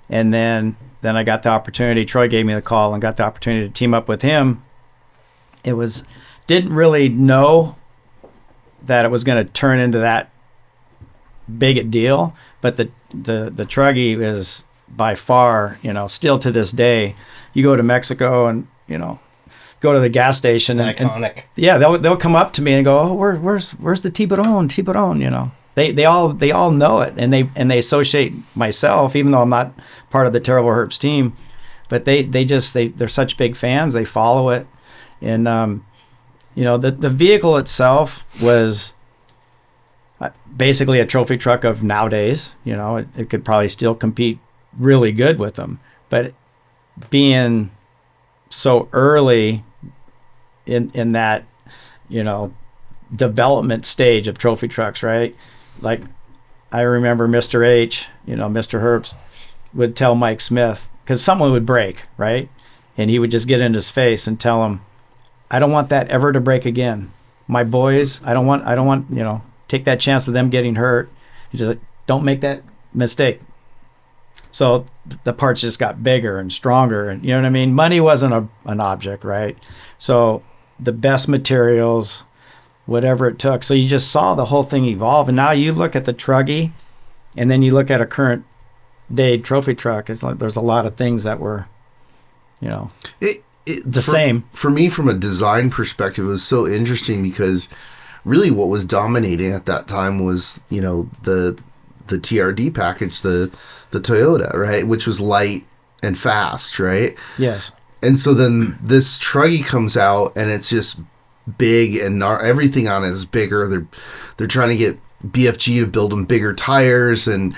[SPEAKER 2] and then I got the opportunity. Troy gave me the call and got the opportunity to team up with him. Didn't really know that it was going to turn into that big a deal, but the truggy is by far, still to this day, you go to Mexico and go to the gas station,
[SPEAKER 4] it's iconic.
[SPEAKER 2] They'll come up to me and go, oh, where's the Tiburon? They all know it, and they associate myself, even though I'm not part of the Terrible Herps team, but they're such big fans, they follow it. And the vehicle itself was basically a trophy truck of nowadays. It could probably still compete really good with them. But being so early in that, development stage of trophy trucks, right? Like I remember Mr. H, Mr. Herps would tell Mike Smith, because someone would break, right? And he would just get in his face and tell him, I don't want that ever to break again. My boys, I don't want, take that chance of them getting hurt. He's just like, don't make that mistake. So the parts just got bigger and stronger, and you know what I mean? Money wasn't an object, right? So the best materials, whatever it took. So you just saw the whole thing evolve. And now you look at the truggy, and then you look at a current day trophy truck. It's like there's a lot of things that were, same. For
[SPEAKER 1] me, from a design perspective, it was so interesting because really what was dominating at that time was, the TRD package, the Toyota, right? Which was light and fast, right?
[SPEAKER 2] Yes.
[SPEAKER 1] And so then this truggy comes out and it's just big and everything on it is bigger. They're trying to get BFG to build them bigger tires, and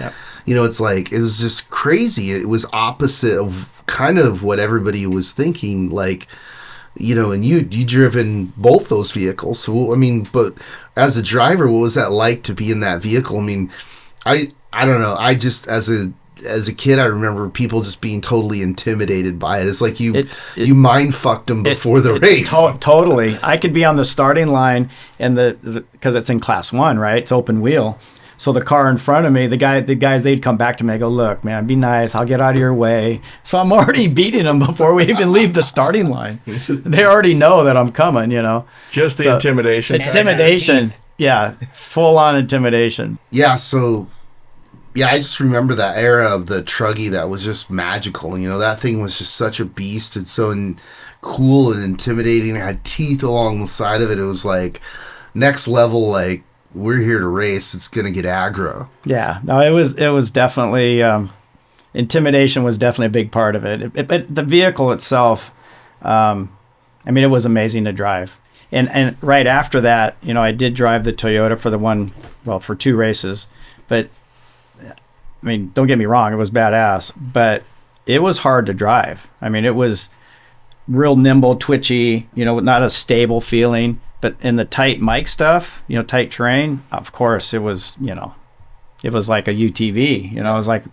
[SPEAKER 1] it's like, it was just crazy. It was opposite of kind of what everybody was thinking, like, and you driven both those vehicles. So, I mean, but as a driver, what was that like to be in that vehicle? I mean, I don't know. I just, as a kid, I remember people just being totally intimidated by it. It's like you mind fucked them before the race.
[SPEAKER 2] Totally. I could be on the starting line, and because it's in class 1, right? It's open wheel. So the car in front of me, the guys, they'd come back to me. I go, look, man, be nice. I'll get out of your way. So I'm already beating them before we even leave the starting line. They already know that I'm coming,
[SPEAKER 3] Just the intimidation.
[SPEAKER 2] Intimidation. Yeah. Full on intimidation.
[SPEAKER 1] Yeah. So, I just remember that era of the truggy that was just magical. That thing was just such a beast. It's so cool and intimidating. It had teeth along the side of it. It was like next level, like, we're here to race. It's going to get aggro.
[SPEAKER 2] Yeah, no, it was definitely, intimidation was definitely a big part of it. But the vehicle itself, it was amazing to drive. And right after that, I did drive the Toyota for for 2 races. But I mean, don't get me wrong, it was badass, but it was hard to drive. I mean, it was real nimble, twitchy, not a stable feeling. But in the tight mic stuff, tight terrain, of course, it was, it was like a UTV. It was like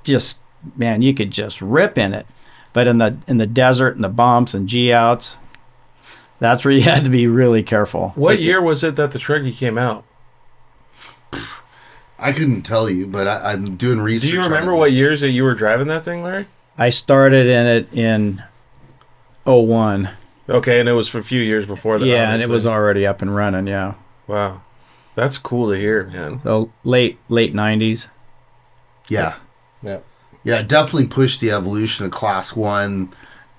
[SPEAKER 2] just, man, you could just rip in it. But in the desert and the bumps and G-outs, that's where you had to be really careful.
[SPEAKER 3] What year was it that the Truggy came out?
[SPEAKER 1] I couldn't tell you, but I'm doing research.
[SPEAKER 3] Do you remember what years that you were driving that thing, Larry?
[SPEAKER 2] I started in it in 01.
[SPEAKER 3] Okay, and it was for a few years before that.
[SPEAKER 2] Yeah, obviously. And it was already up and running, yeah.
[SPEAKER 3] Wow. That's cool to hear, man.
[SPEAKER 2] So late 90s.
[SPEAKER 1] Yeah.
[SPEAKER 4] Yeah.
[SPEAKER 1] Yeah, it definitely pushed the evolution of Class 1,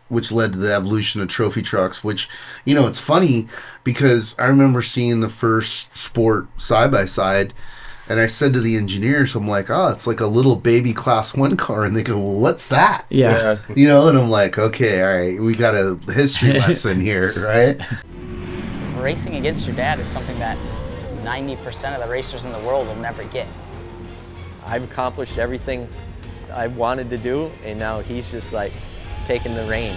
[SPEAKER 1] which led to the evolution of trophy trucks, which, it's funny because I remember seeing the first sport side-by-side, and I said to the engineers, I'm like, oh, it's like a little baby Class 1 car. And they go, well, what's that?
[SPEAKER 2] Yeah.
[SPEAKER 1] And I'm like, okay, all right, we got a history lesson here, right?
[SPEAKER 5] Racing against your dad is something that 90% of the racers in the world will never get.
[SPEAKER 6] I've accomplished everything I wanted to do, and now he's just like taking the reins.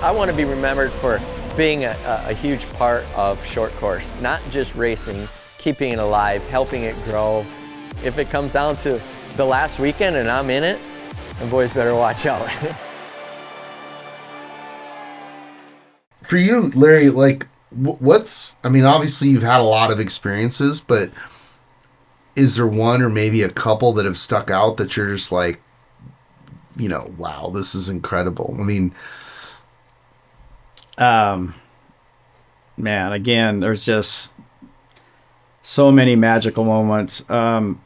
[SPEAKER 6] I want to be remembered for being a huge part of short course, not just racing, keeping it alive, helping it grow. If it comes down to the last weekend and I'm in it, the boys better watch out.
[SPEAKER 1] For you, Larry, obviously you've had a lot of experiences, but is there one or maybe a couple that have stuck out that you're just like, wow, this is incredible? I mean,
[SPEAKER 2] man, again, there's just so many magical moments. The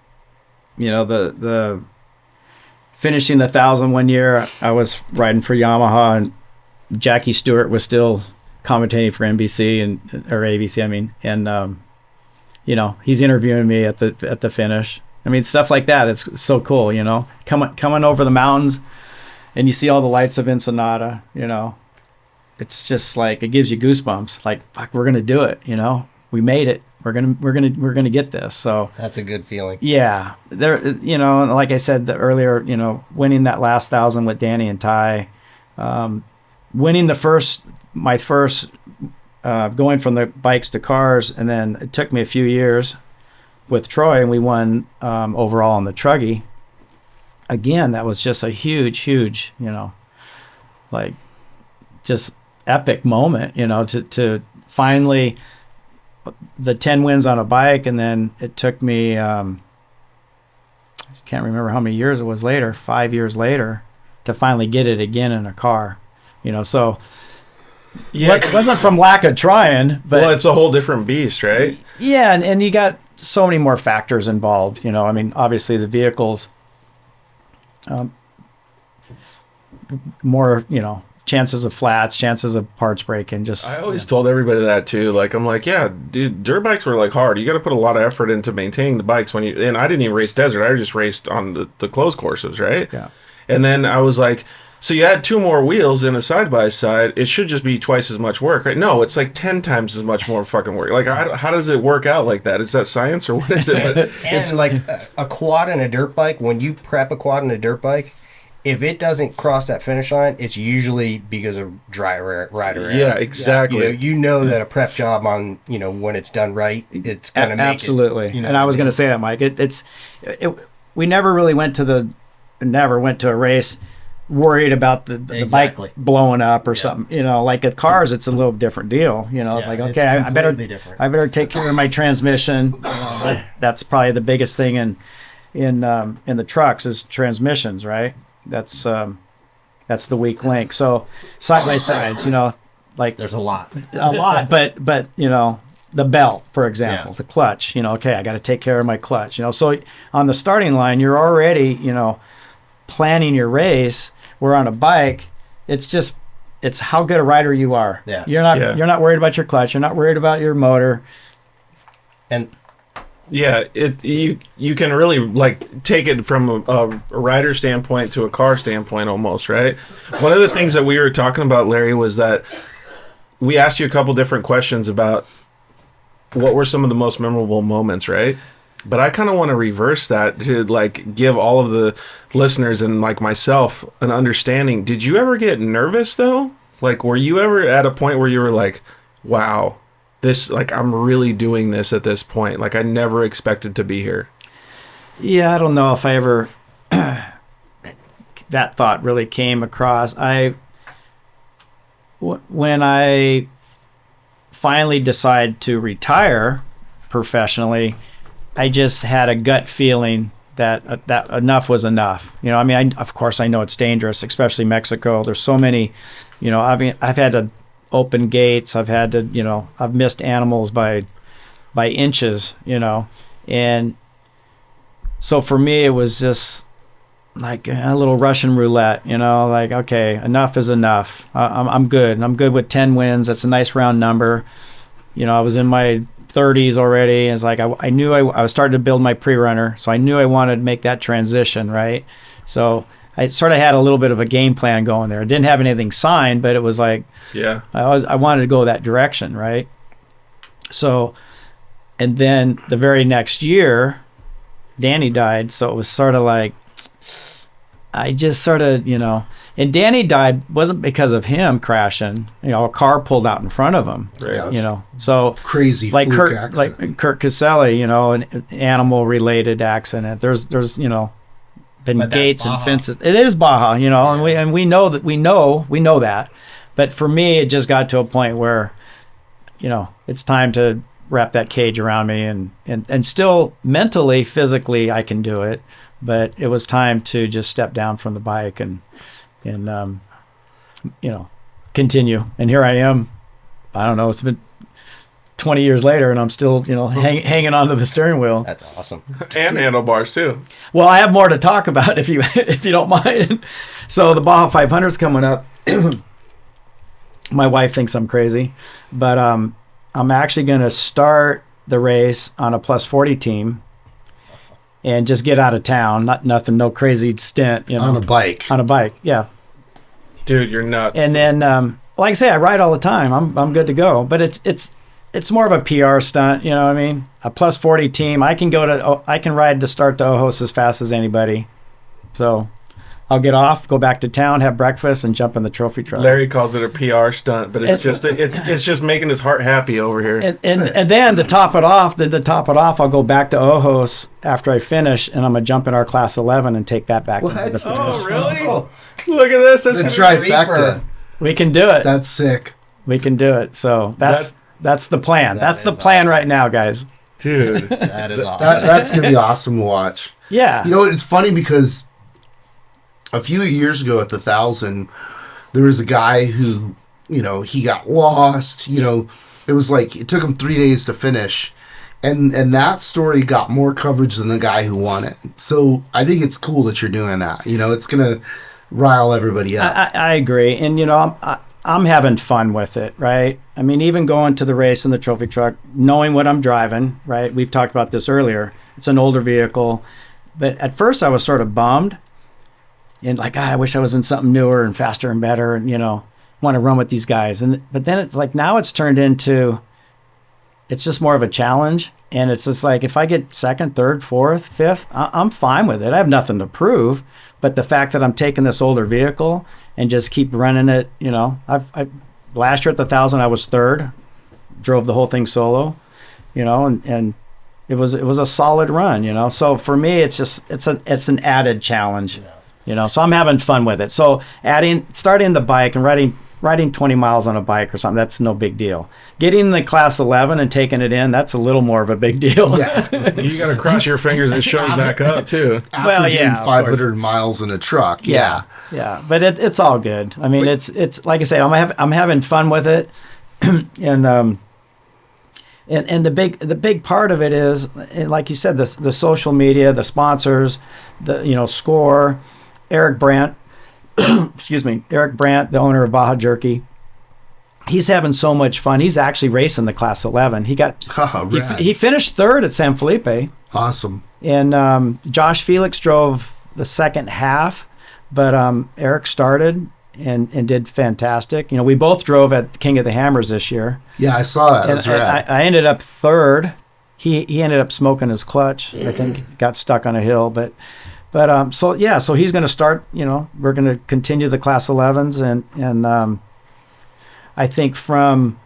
[SPEAKER 2] finishing the 1,000 one year, I was riding for Yamaha, and Jackie Stewart was still commentating for NBC or ABC, I mean, and he's interviewing me at the finish. I mean, stuff like that. It's so cool, coming over the mountains, and you see all the lights of Ensenada. It's just like, it gives you goosebumps. Like, fuck, we're gonna do it. We made it. We're gonna get this. So
[SPEAKER 4] that's a good feeling.
[SPEAKER 2] Yeah, there. Like I said earlier, winning that last 1,000 with Danny and Ty, winning my first. Going from the bikes to cars, and then it took me a few years with Troy, and we won overall on the Truggy. Again, that was just a huge, just epic moment, to finally the 10 wins on a bike, and then it took me, I can't remember how many years it was later, 5 years later, to finally get it again in a car, so. Yeah, it wasn't from lack of trying, but
[SPEAKER 3] it's a whole different beast, right?
[SPEAKER 2] Yeah, and you got so many more factors involved. I mean, obviously the vehicles, more, chances of flats, chances of parts breaking.
[SPEAKER 3] I always told everybody that too. Like, I'm like, yeah, dude, dirt bikes were like hard. You got to put a lot of effort into maintaining the bikes and I didn't even race desert. I just raced on the closed courses, right?
[SPEAKER 2] Yeah.
[SPEAKER 3] And then I was like, so you add 2 more wheels in a side-by-side, it should just be twice as much work, right? No, it's like 10 times as much more fucking work. Like, how does it work out like that? Is that science or what is it? But
[SPEAKER 4] it's like a quad and a dirt bike. When you prep a quad and a dirt bike, if it doesn't cross that finish line, it's usually because of dry rider error.
[SPEAKER 3] Yeah, exactly.
[SPEAKER 4] You know that a prep job on, when it's done right, it's going to make
[SPEAKER 2] absolutely.
[SPEAKER 4] it.
[SPEAKER 2] And I was going to say that, Mike. We never really went to a race worried about the bike blowing up or something, like at cars, it's a little different deal, like, okay, I better take care of my transmission. That's probably the biggest thing in the trucks is transmissions, right? That's the weak link. So side by sides, like
[SPEAKER 4] there's a lot,
[SPEAKER 2] but the belt, for example, the clutch, okay, I got to take care of my clutch, so on the starting line, you're already, planning your race. Where on a bike, it's how good a rider you are.
[SPEAKER 4] Yeah.
[SPEAKER 2] You're not worried about your clutch. You're not worried about your motor.
[SPEAKER 4] And
[SPEAKER 3] yeah, you can really like take it from a rider standpoint to a car standpoint almost, right? One of the things that we were talking about, Larry, was that we asked you a couple different questions about what were some of the most memorable moments, right? But I kind of want to reverse that to like give all of the listeners and like myself an understanding. Did you ever get nervous though? Like, were you ever at a point where you were like, wow, this, like, I'm really doing this at this point. Like, I never expected to be here.
[SPEAKER 2] Yeah, I don't know if I ever, that thought really came across. When I finally decided to retire professionally, I just had a gut feeling that that enough was enough. You know, I mean, of course I know it's dangerous, especially Mexico. There's so many, you know, I mean, I've had to open gates. I've had to, you know, I've missed animals by inches, you know. And so for me, it was just like a little Russian roulette, you know, like, okay, enough is enough. I'm good. I'm good with 10 wins. That's a nice round number. You know, I was in my 30s already. It's like I knew I was starting to build my pre-runner, so I knew I wanted to make that transition, right? So I sort of had a little bit of a game plan going there. I didn't have anything signed, but it was like,
[SPEAKER 3] yeah,
[SPEAKER 2] I wanted to go that direction, right? So, and then the very next year, Danny died, so it was sort of like, I just sort of, you know, and Danny died wasn't because of him crashing. You know, a car pulled out in front of him.
[SPEAKER 3] Right.
[SPEAKER 2] You know, so
[SPEAKER 7] crazy
[SPEAKER 2] like
[SPEAKER 7] fluke
[SPEAKER 2] Kurt,
[SPEAKER 7] accident.
[SPEAKER 2] like Kurt Caselli, you know, an animal-related accident. There's you know, been
[SPEAKER 4] But that's
[SPEAKER 2] gates and
[SPEAKER 4] Baja.
[SPEAKER 2] fences. It is Baja, you know, and we know that. But for me, it just got to a point where, you know, it's time to wrap that cage around me, and still mentally, physically, I can do it. But it was time to just step down from the bike and you know, continue. And here I am. I don't know. It's been 20 years later, and I'm still, you know, hanging onto the steering wheel.
[SPEAKER 4] That's awesome.
[SPEAKER 3] And handlebars too.
[SPEAKER 2] Well, I have more to talk about if you don't mind. So the Baja 500's coming up. My wife thinks I'm crazy, but I'm actually going to start the race on a plus 40 team. And just get out of town, no crazy stint, you know.
[SPEAKER 7] On a bike.
[SPEAKER 2] On a bike, yeah.
[SPEAKER 3] Dude, you're nuts.
[SPEAKER 2] And then, like I say, I ride all the time. I'm good to go. But it's more of a PR stunt, you know what I mean? A plus 40 team. I can ride the start to Ojos as fast as anybody. So I'll get off, go back to town, have breakfast, and jump in the trophy truck.
[SPEAKER 3] Larry calls it a PR stunt, but it's just making his heart happy over here.
[SPEAKER 2] And then to top it off, I'll go back to Ojos after I finish, and I'm gonna jump in our class 11 and take that back.
[SPEAKER 7] What?
[SPEAKER 2] To the finish.
[SPEAKER 3] Oh, really?
[SPEAKER 7] Oh,
[SPEAKER 3] Look at this. That's
[SPEAKER 7] the
[SPEAKER 3] gonna be-
[SPEAKER 7] trifecta.
[SPEAKER 2] We can do it.
[SPEAKER 7] That's sick.
[SPEAKER 2] We can do it. So that's the plan. That's the
[SPEAKER 4] is
[SPEAKER 2] plan
[SPEAKER 4] awesome.
[SPEAKER 2] right now, guys.
[SPEAKER 3] Dude.
[SPEAKER 4] That is awesome.
[SPEAKER 7] That's gonna be awesome to watch.
[SPEAKER 2] Yeah.
[SPEAKER 7] You know, it's funny because a few years ago at the 1,000, there was a guy who, you know, he got lost. You know, it was like it took him 3 days to finish, and that story got more coverage than the guy who won it. So I think it's cool that you're doing that. You know, it's gonna rile everybody up.
[SPEAKER 2] I agree, and you know, I'm having fun with it, right? I mean, even going to the race in the trophy truck, knowing what I'm driving, right? We've talked about this earlier. It's an older vehicle, but at first I was sort of bummed, and like, I wish I was in something newer and faster and better, and you know, want to run with these guys. But then it's like now it's turned into, it's just more of a challenge, and it's just like if I get second, third, fourth, fifth, I'm fine with it. I have nothing to prove. But the fact that I'm taking this older vehicle and just keep running it, you know, I last year at the 1,000 I was third, drove the whole thing solo, you know, and it was a solid run, you know. So for me, it's an added challenge, you know. So I'm having fun with it. So starting the bike and riding 20 miles on a bike or something, that's no big deal. Getting in the class 11 and taking it in, that's a little more of a big deal.
[SPEAKER 7] Yeah.
[SPEAKER 3] You got to cross your fingers it shows back up, too.
[SPEAKER 7] After
[SPEAKER 2] well,
[SPEAKER 7] doing
[SPEAKER 2] yeah, of
[SPEAKER 7] 500 miles in a truck. Yeah.
[SPEAKER 2] Yeah, but it's all good. I mean, it's like I say, I'm having fun with it, and the big part of it is, and like you said, the social media, the sponsors, Score, Eric Brandt, excuse me, Eric Brandt, the owner of Baja Jerky. He's having so much fun. He's actually racing the class 11. He finished third at San Felipe.
[SPEAKER 7] Awesome.
[SPEAKER 2] And Josh Felix drove the second half, but Eric started and did fantastic. You know, we both drove at King of the Hammers this year.
[SPEAKER 7] Yeah, I saw that. That's
[SPEAKER 2] and
[SPEAKER 7] rad.
[SPEAKER 2] I ended up third. he ended up smoking his clutch. I think got stuck on a hill, but so he's going to start. We're going to continue the Class 11s, and I think from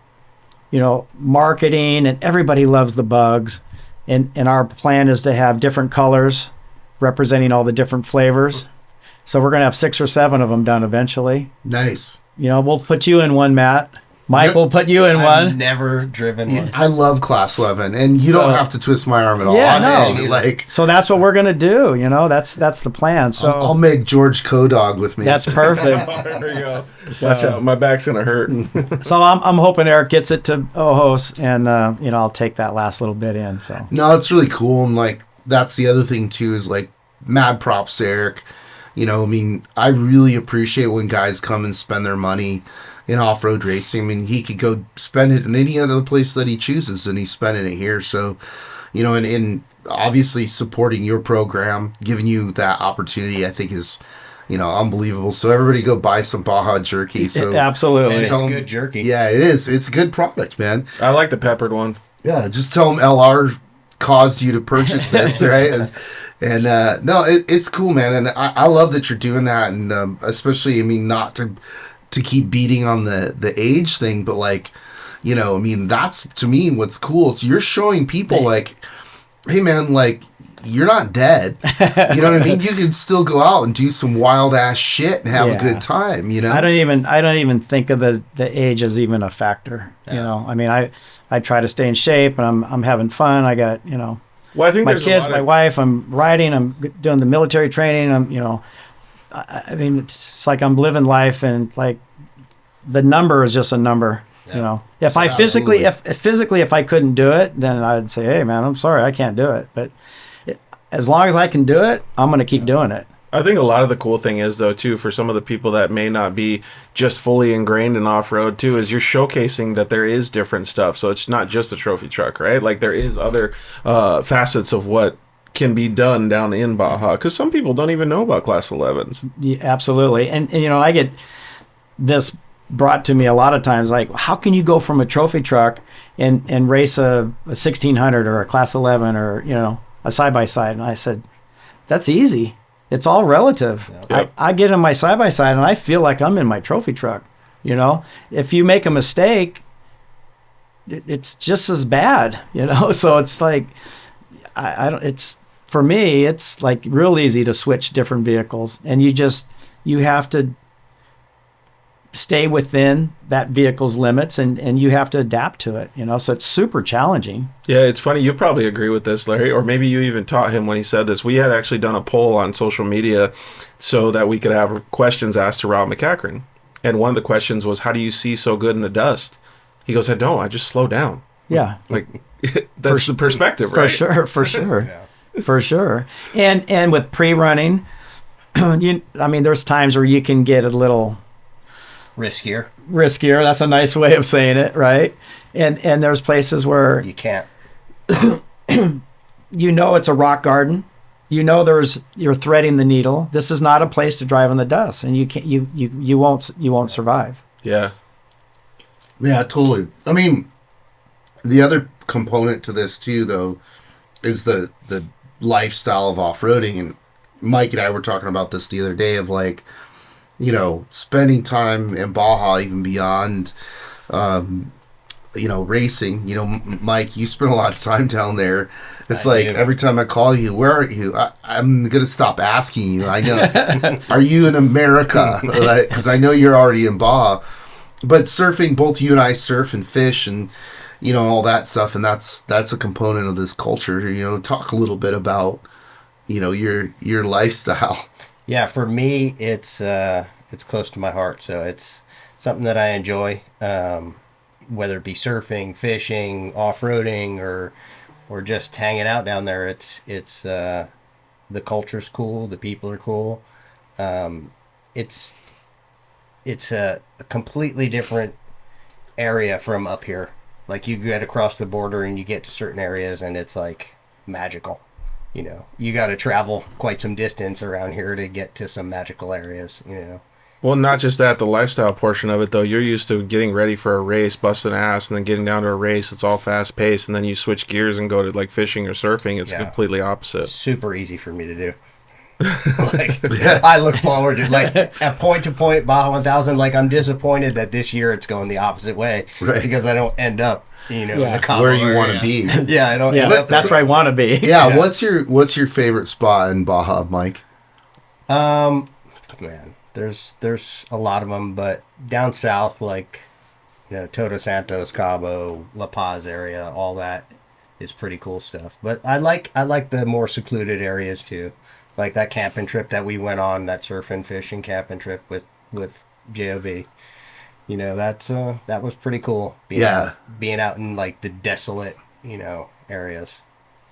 [SPEAKER 2] marketing, and everybody loves the bugs, and our plan is to have different colors representing all the different flavors. So we're going to have 6 or 7 of them done eventually.
[SPEAKER 7] Nice.
[SPEAKER 2] We'll put you in one, Matt. Mike will put you in
[SPEAKER 4] I've
[SPEAKER 2] one.
[SPEAKER 4] never driven one.
[SPEAKER 7] I love Class 11, and you don't have to twist my arm at all.
[SPEAKER 2] Yeah,
[SPEAKER 7] no.
[SPEAKER 2] So that's what we're going to do. That's the plan. So
[SPEAKER 7] I'll make George Codog with me.
[SPEAKER 2] That's perfect.
[SPEAKER 3] There we go. Watch out, my back's gonna hurt.
[SPEAKER 2] So I'm hoping Eric gets it to Ojos, and I'll take that last little bit in. So
[SPEAKER 7] No, it's really cool, and that's the other thing too is mad props to Eric. I really appreciate when guys come and spend their money in off-road racing. He could go spend it in any other place that he chooses, and he's spending it here. So, and obviously supporting your program, giving you that opportunity, I think is, unbelievable. So everybody go buy some Baja jerky. So
[SPEAKER 2] absolutely,
[SPEAKER 4] and it's good jerky.
[SPEAKER 7] Yeah, it is. It's a good product, man.
[SPEAKER 3] I like the peppered one.
[SPEAKER 7] Yeah, just tell them LR caused you to purchase this, right? And no, it's cool, man. And I love that you're doing that, and especially, not to keep beating on the age thing, but that's to me what's cool. It's you're showing people hey man, you're not dead. You know what I mean? You can still go out and do some wild ass shit and have a good time.
[SPEAKER 2] I don't even think of the age as even a factor.
[SPEAKER 7] Yeah.
[SPEAKER 2] I try to stay in shape, and I'm having fun. I got
[SPEAKER 3] Well, I think
[SPEAKER 2] my
[SPEAKER 3] there's
[SPEAKER 2] kids, my wife. I'm riding. I'm doing the military training. It's like I'm living life, and the number is just a number.
[SPEAKER 7] Yeah.
[SPEAKER 2] If I physically, if I couldn't do it, then I'd say, hey man, I'm sorry, I can't do it. But as long as I can do it, I'm going to keep doing it.
[SPEAKER 3] I think a lot of the cool thing is, though, too, for some of the people that may not be just fully ingrained in off-road, too, is you're showcasing that there is different stuff. So it's not just a trophy truck, right? There is other facets of what can be done down in Baja, because some people don't even know about Class 11s.
[SPEAKER 2] Yeah, absolutely. And I get this brought to me a lot of times, how can you go from a trophy truck and race a 1600 or a Class 11 or, a side-by-side? And I said, that's easy. It's all relative.
[SPEAKER 3] Yeah.
[SPEAKER 2] I get in my side-by-side and I feel like I'm in my trophy truck. If you make a mistake, it's just as bad, So it's for me, it's real easy to switch different vehicles, and you have to stay within that vehicle's limits, and you have to adapt to it, so it's super challenging.
[SPEAKER 3] Yeah, it's funny. You probably agree with this, Larry, or maybe you even taught him when he said this. We had actually done a poll on social media so that we could have questions asked to Rob McCachran. And one of the questions was, how do you see so good in the dust? He goes, I don't. I just slow down.
[SPEAKER 2] Yeah.
[SPEAKER 3] That's the perspective, right?
[SPEAKER 2] For sure. Yeah. For sure. And with pre-running, there's times where you can get a little
[SPEAKER 4] riskier.
[SPEAKER 2] That's a nice way of saying it, right? And there's places where
[SPEAKER 4] you can't.
[SPEAKER 2] It's a rock garden. You're threading the needle. This is not a place to drive in the dust, and you won't survive.
[SPEAKER 3] Yeah.
[SPEAKER 7] Yeah, totally. The other component to this too, though, is the lifestyle of off-roading. And Mike and I were talking about this the other day of spending time in Baja, even beyond, racing. Mike, you spend a lot of time down there. It's every time I call you, where are you? I'm going to stop asking you. I know. Are you in America? Because I know you're already in Baja. But surfing, both you and I surf and fish and, all that stuff. And that's a component of this culture. Talk a little bit about, your lifestyle.
[SPEAKER 4] Yeah, for me, it's close to my heart. So it's something that I enjoy, whether it be surfing, fishing, off-roading, or just hanging out down there. It's the culture's cool. The people are cool. It's a completely different area from up here. You get across the border and you get to certain areas and it's magical. You got to travel quite some distance around here to get to some magical areas,
[SPEAKER 3] Well, not just that, the lifestyle portion of it, though. You're used to getting ready for a race, busting ass, and then getting down to a race. It's all fast paced, and then you switch gears and go to like fishing or surfing. It's completely opposite.
[SPEAKER 4] Super easy for me to do. I look forward to like at point to point Baja 1000. Like I'm disappointed that this year it's going the opposite way because I don't end up, in the Cabo
[SPEAKER 7] where you
[SPEAKER 4] area.
[SPEAKER 7] want to be.
[SPEAKER 4] Yeah, I don't.
[SPEAKER 2] Yeah, that's where I want to be.
[SPEAKER 7] Yeah, what's your favorite spot in Baja, Mike?
[SPEAKER 4] Man, there's a lot of them, but down south, like Todos Santos, Cabo, La Paz area, all that is pretty cool stuff. But I like the more secluded areas too, like that camping trip that we went on, that surfing, fishing camping trip with JOB. That was pretty cool. Being out in like the desolate, areas.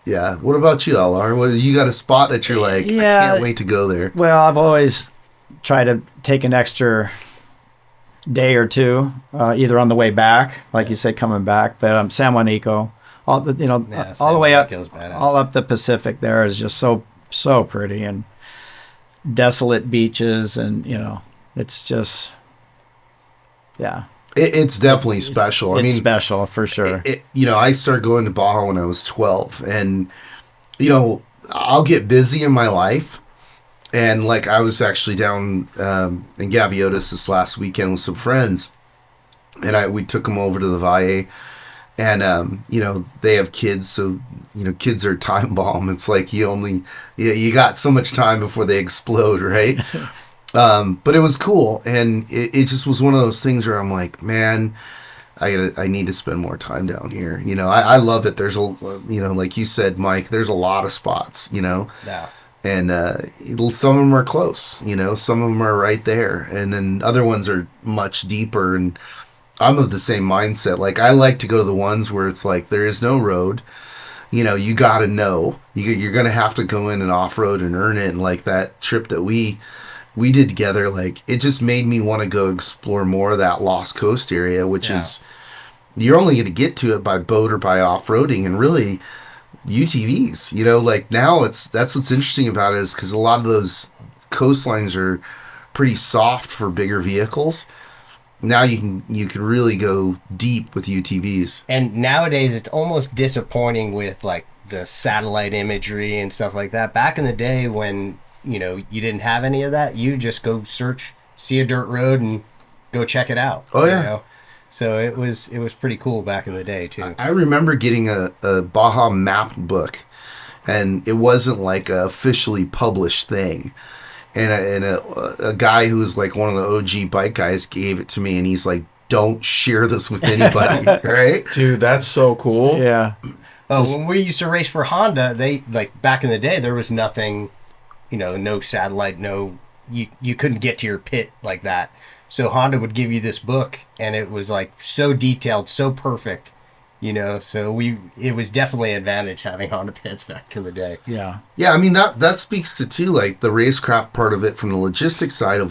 [SPEAKER 7] Yeah. What about you, LR? You got a spot that you're like, I can't wait to go there?
[SPEAKER 2] Well, I've always tried to take an extra day or two, either on the way back, like you said, coming back. But San Juanico, all the way up, all up the Pacific there is just so pretty, and desolate beaches, and it's just
[SPEAKER 7] It's definitely special.
[SPEAKER 2] It's special for sure.
[SPEAKER 7] I started going to Baja when I was 12, and I'll get busy in my life, and like I was actually down in Gaviotas this last weekend with some friends, and we took them over to the Valle, and they have kids, so kids are time bomb. It's like you got so much time before they explode, right? But it was cool, and it just was one of those things where I'm like, man, I need to spend more time down here. I love it. There's like you said, Mike, there's a lot of spots,
[SPEAKER 4] Yeah.
[SPEAKER 7] and some of them are close, some of them are right there, and then other ones are much deeper. And I'm of the same mindset. Like I like to go to the ones where it's like there is no road. You got to know you're gonna have to go in and off road and earn it. And like that trip that we did together, like it just made me want to go explore more of that Lost Coast area, which is you're only going to get to it by boat or by off-roading, and really UTVs, like now that's what's interesting about it, is because a lot of those coastlines are pretty soft for bigger vehicles. Now you can really go deep with UTVs.
[SPEAKER 4] And nowadays it's almost disappointing with like the satellite imagery and stuff like that. Back in the day when you didn't have any of that, you just go search, see a dirt road, and go check it out.
[SPEAKER 7] Oh yeah.
[SPEAKER 4] So it was pretty cool back in the day too.
[SPEAKER 7] I remember getting a Baja map book, and it wasn't like a officially published thing. And a guy who was like one of the OG bike guys gave it to me, and he's like, "Don't share this with anybody," right?
[SPEAKER 3] Dude, that's so cool.
[SPEAKER 2] Yeah.
[SPEAKER 4] When we used to race for Honda, they like back in the day there was nothing. No satellite, you couldn't get to your pit like that. So Honda would give you this book, and it was like so detailed, so perfect, so it was definitely an advantage having Honda pits back in the day.
[SPEAKER 2] Yeah.
[SPEAKER 7] Yeah, I mean that speaks to too, like the racecraft part of it from the logistics side of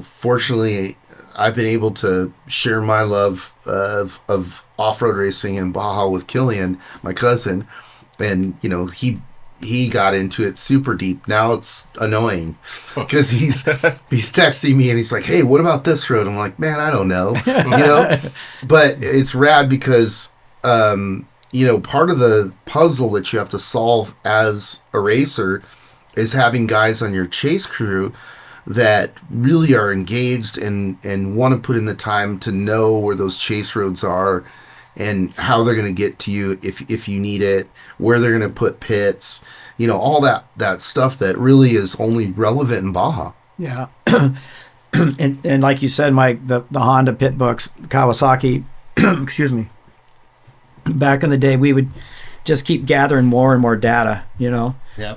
[SPEAKER 7] fortunately I've been able to share my love of off-road racing in Baja with Killian, my cousin, and he got into it super deep. Now it's annoying because he's texting me and he's like, "Hey, what about this road?" I'm like, "Man, I don't know," But it's rad because part of the puzzle that you have to solve as a racer is having guys on your chase crew that really are engaged and want to put in the time to know where those chase roads are and how they're going to get to you if you need it, where they're going to put pits, all that stuff that really is only relevant in Baja.
[SPEAKER 2] Yeah. and like you said, Mike, the Honda pit books, Kawasaki, excuse me, back in the day, we would just keep gathering more and more data,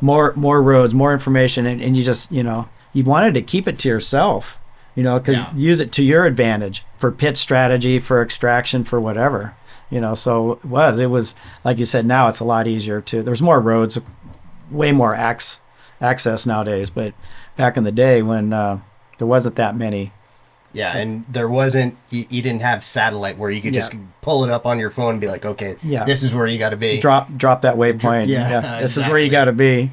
[SPEAKER 2] more roads, more information. And you just, you wanted to keep it to yourself, because use it to your advantage for pit strategy, for extraction, for whatever. So it was like you said, now it's a lot easier there's more roads, way more access nowadays, but back in the day when there wasn't that many.
[SPEAKER 4] Yeah, and there wasn't, you didn't have satellite where you could just pull it up on your phone and be like, okay, this is where you got to be.
[SPEAKER 2] Drop that waypoint. This is where you got to be.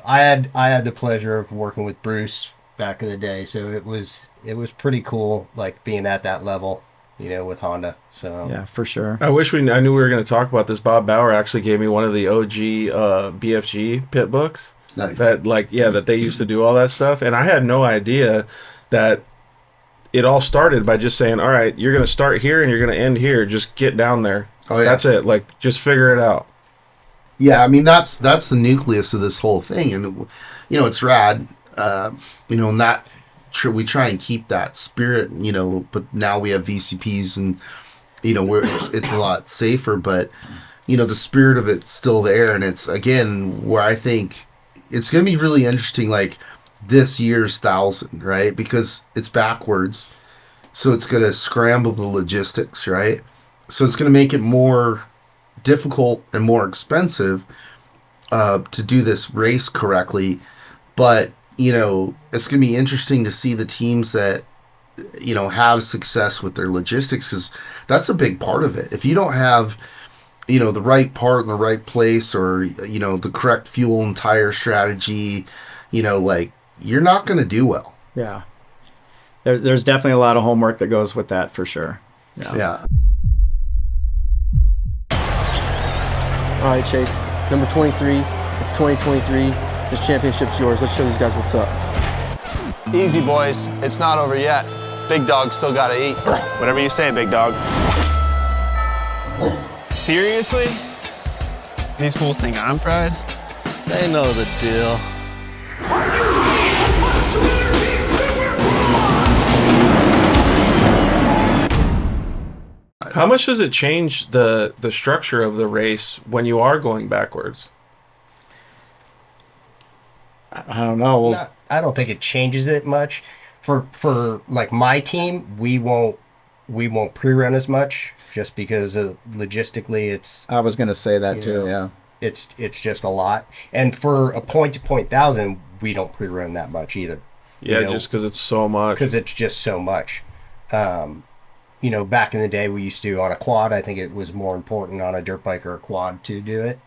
[SPEAKER 4] I had the pleasure of working with Bruce back in the day. So it was pretty cool, like being at that level, with Honda. So
[SPEAKER 2] Yeah, for sure.
[SPEAKER 3] I knew we were going to talk about this. Bob Bauer actually gave me one of the OG BFG pit books.
[SPEAKER 7] Nice.
[SPEAKER 3] That they used to do all that stuff, and I had no idea that it all started by just saying, all right, you're going to start here and you're going to end here. Just get down there.
[SPEAKER 7] Oh, yeah.
[SPEAKER 3] That's it. Like, just figure it out.
[SPEAKER 7] Yeah, I mean, that's the nucleus of this whole thing. And, it's rad. And that we try and keep that spirit, but now we have VCPs and, where it's a lot safer. But, the spirit of it's still there. And it's, again, where I think it's going to be really interesting, like, this year's 1,000, right? Because it's backwards, so it's going to scramble the logistics, right? So it's going to make it more difficult and more expensive to do this race correctly. But it's going to be interesting to see the teams that have success with their logistics, because that's a big part of it. If you don't have the right part in the right place, or the correct fuel and tire strategy, you're not going to do well.
[SPEAKER 2] Yeah. There's definitely a lot of homework that goes with that, for sure.
[SPEAKER 7] Yeah.
[SPEAKER 8] All right, Chase. Number 23. It's 2023. This championship's yours. Let's show these guys what's up.
[SPEAKER 9] Easy, boys. It's not over yet. Big dog still gotta eat.
[SPEAKER 10] Whatever you say, big dog.
[SPEAKER 9] Seriously? These fools think I'm fried?
[SPEAKER 6] They know the deal.
[SPEAKER 3] How much does it change the structure of the race when you are going backwards?
[SPEAKER 2] I don't know. Well,
[SPEAKER 4] I don't think it changes it much. For like my team, we won't pre-run as much, just because logistically it's.
[SPEAKER 2] I was going to say that too. Yeah.
[SPEAKER 4] It's just a lot, and for a point-to-point 1,000, we don't pre-run that much either.
[SPEAKER 3] Yeah, just because it's so much.
[SPEAKER 4] Because it's just so much. Back in the day, we used to, on a quad, I think it was more important on a dirt bike or a quad to do it,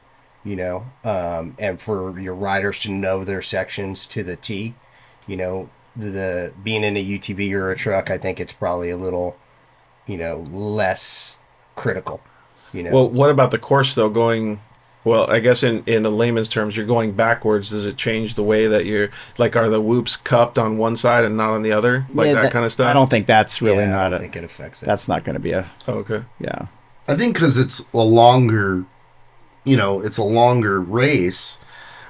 [SPEAKER 4] and for your riders to know their sections to the T, the being in a UTV or a truck, I think it's probably a little, less critical,
[SPEAKER 3] Well, what about the course, though, going... Well, I guess in a layman's terms, you're going backwards. Does it change the way that you're, like, are the whoops cupped on one side and not on the other? Like that kind of stuff?
[SPEAKER 2] I don't think that's really
[SPEAKER 4] I don't think it affects it.
[SPEAKER 2] That's not going to be a...
[SPEAKER 3] Oh, okay.
[SPEAKER 2] Yeah.
[SPEAKER 7] I think because it's a longer, race,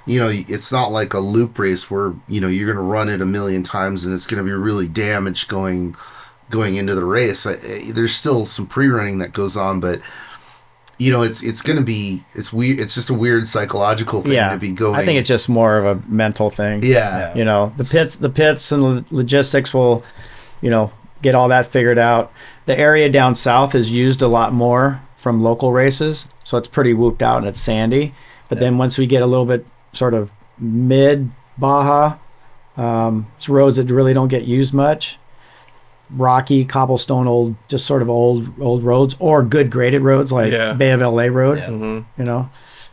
[SPEAKER 7] it's not like a loop race where, you're going to run it a million times and it's going to be really damaged going into the race. There's still some pre-running that goes on, but... it's going to be, it's weird. It's just a weird psychological thing to be going.
[SPEAKER 2] I think it's just more of a mental thing.
[SPEAKER 7] Yeah.
[SPEAKER 2] The pits and logistics will, get all that figured out. The area down south is used a lot more from local races, so it's pretty whooped out and it's sandy. But then once we get a little bit sort of mid Baja, it's roads that really don't get used much. Rocky, cobblestone, old roads, or good graded roads like Bay of LA Road.
[SPEAKER 4] Yeah.
[SPEAKER 3] Mm-hmm.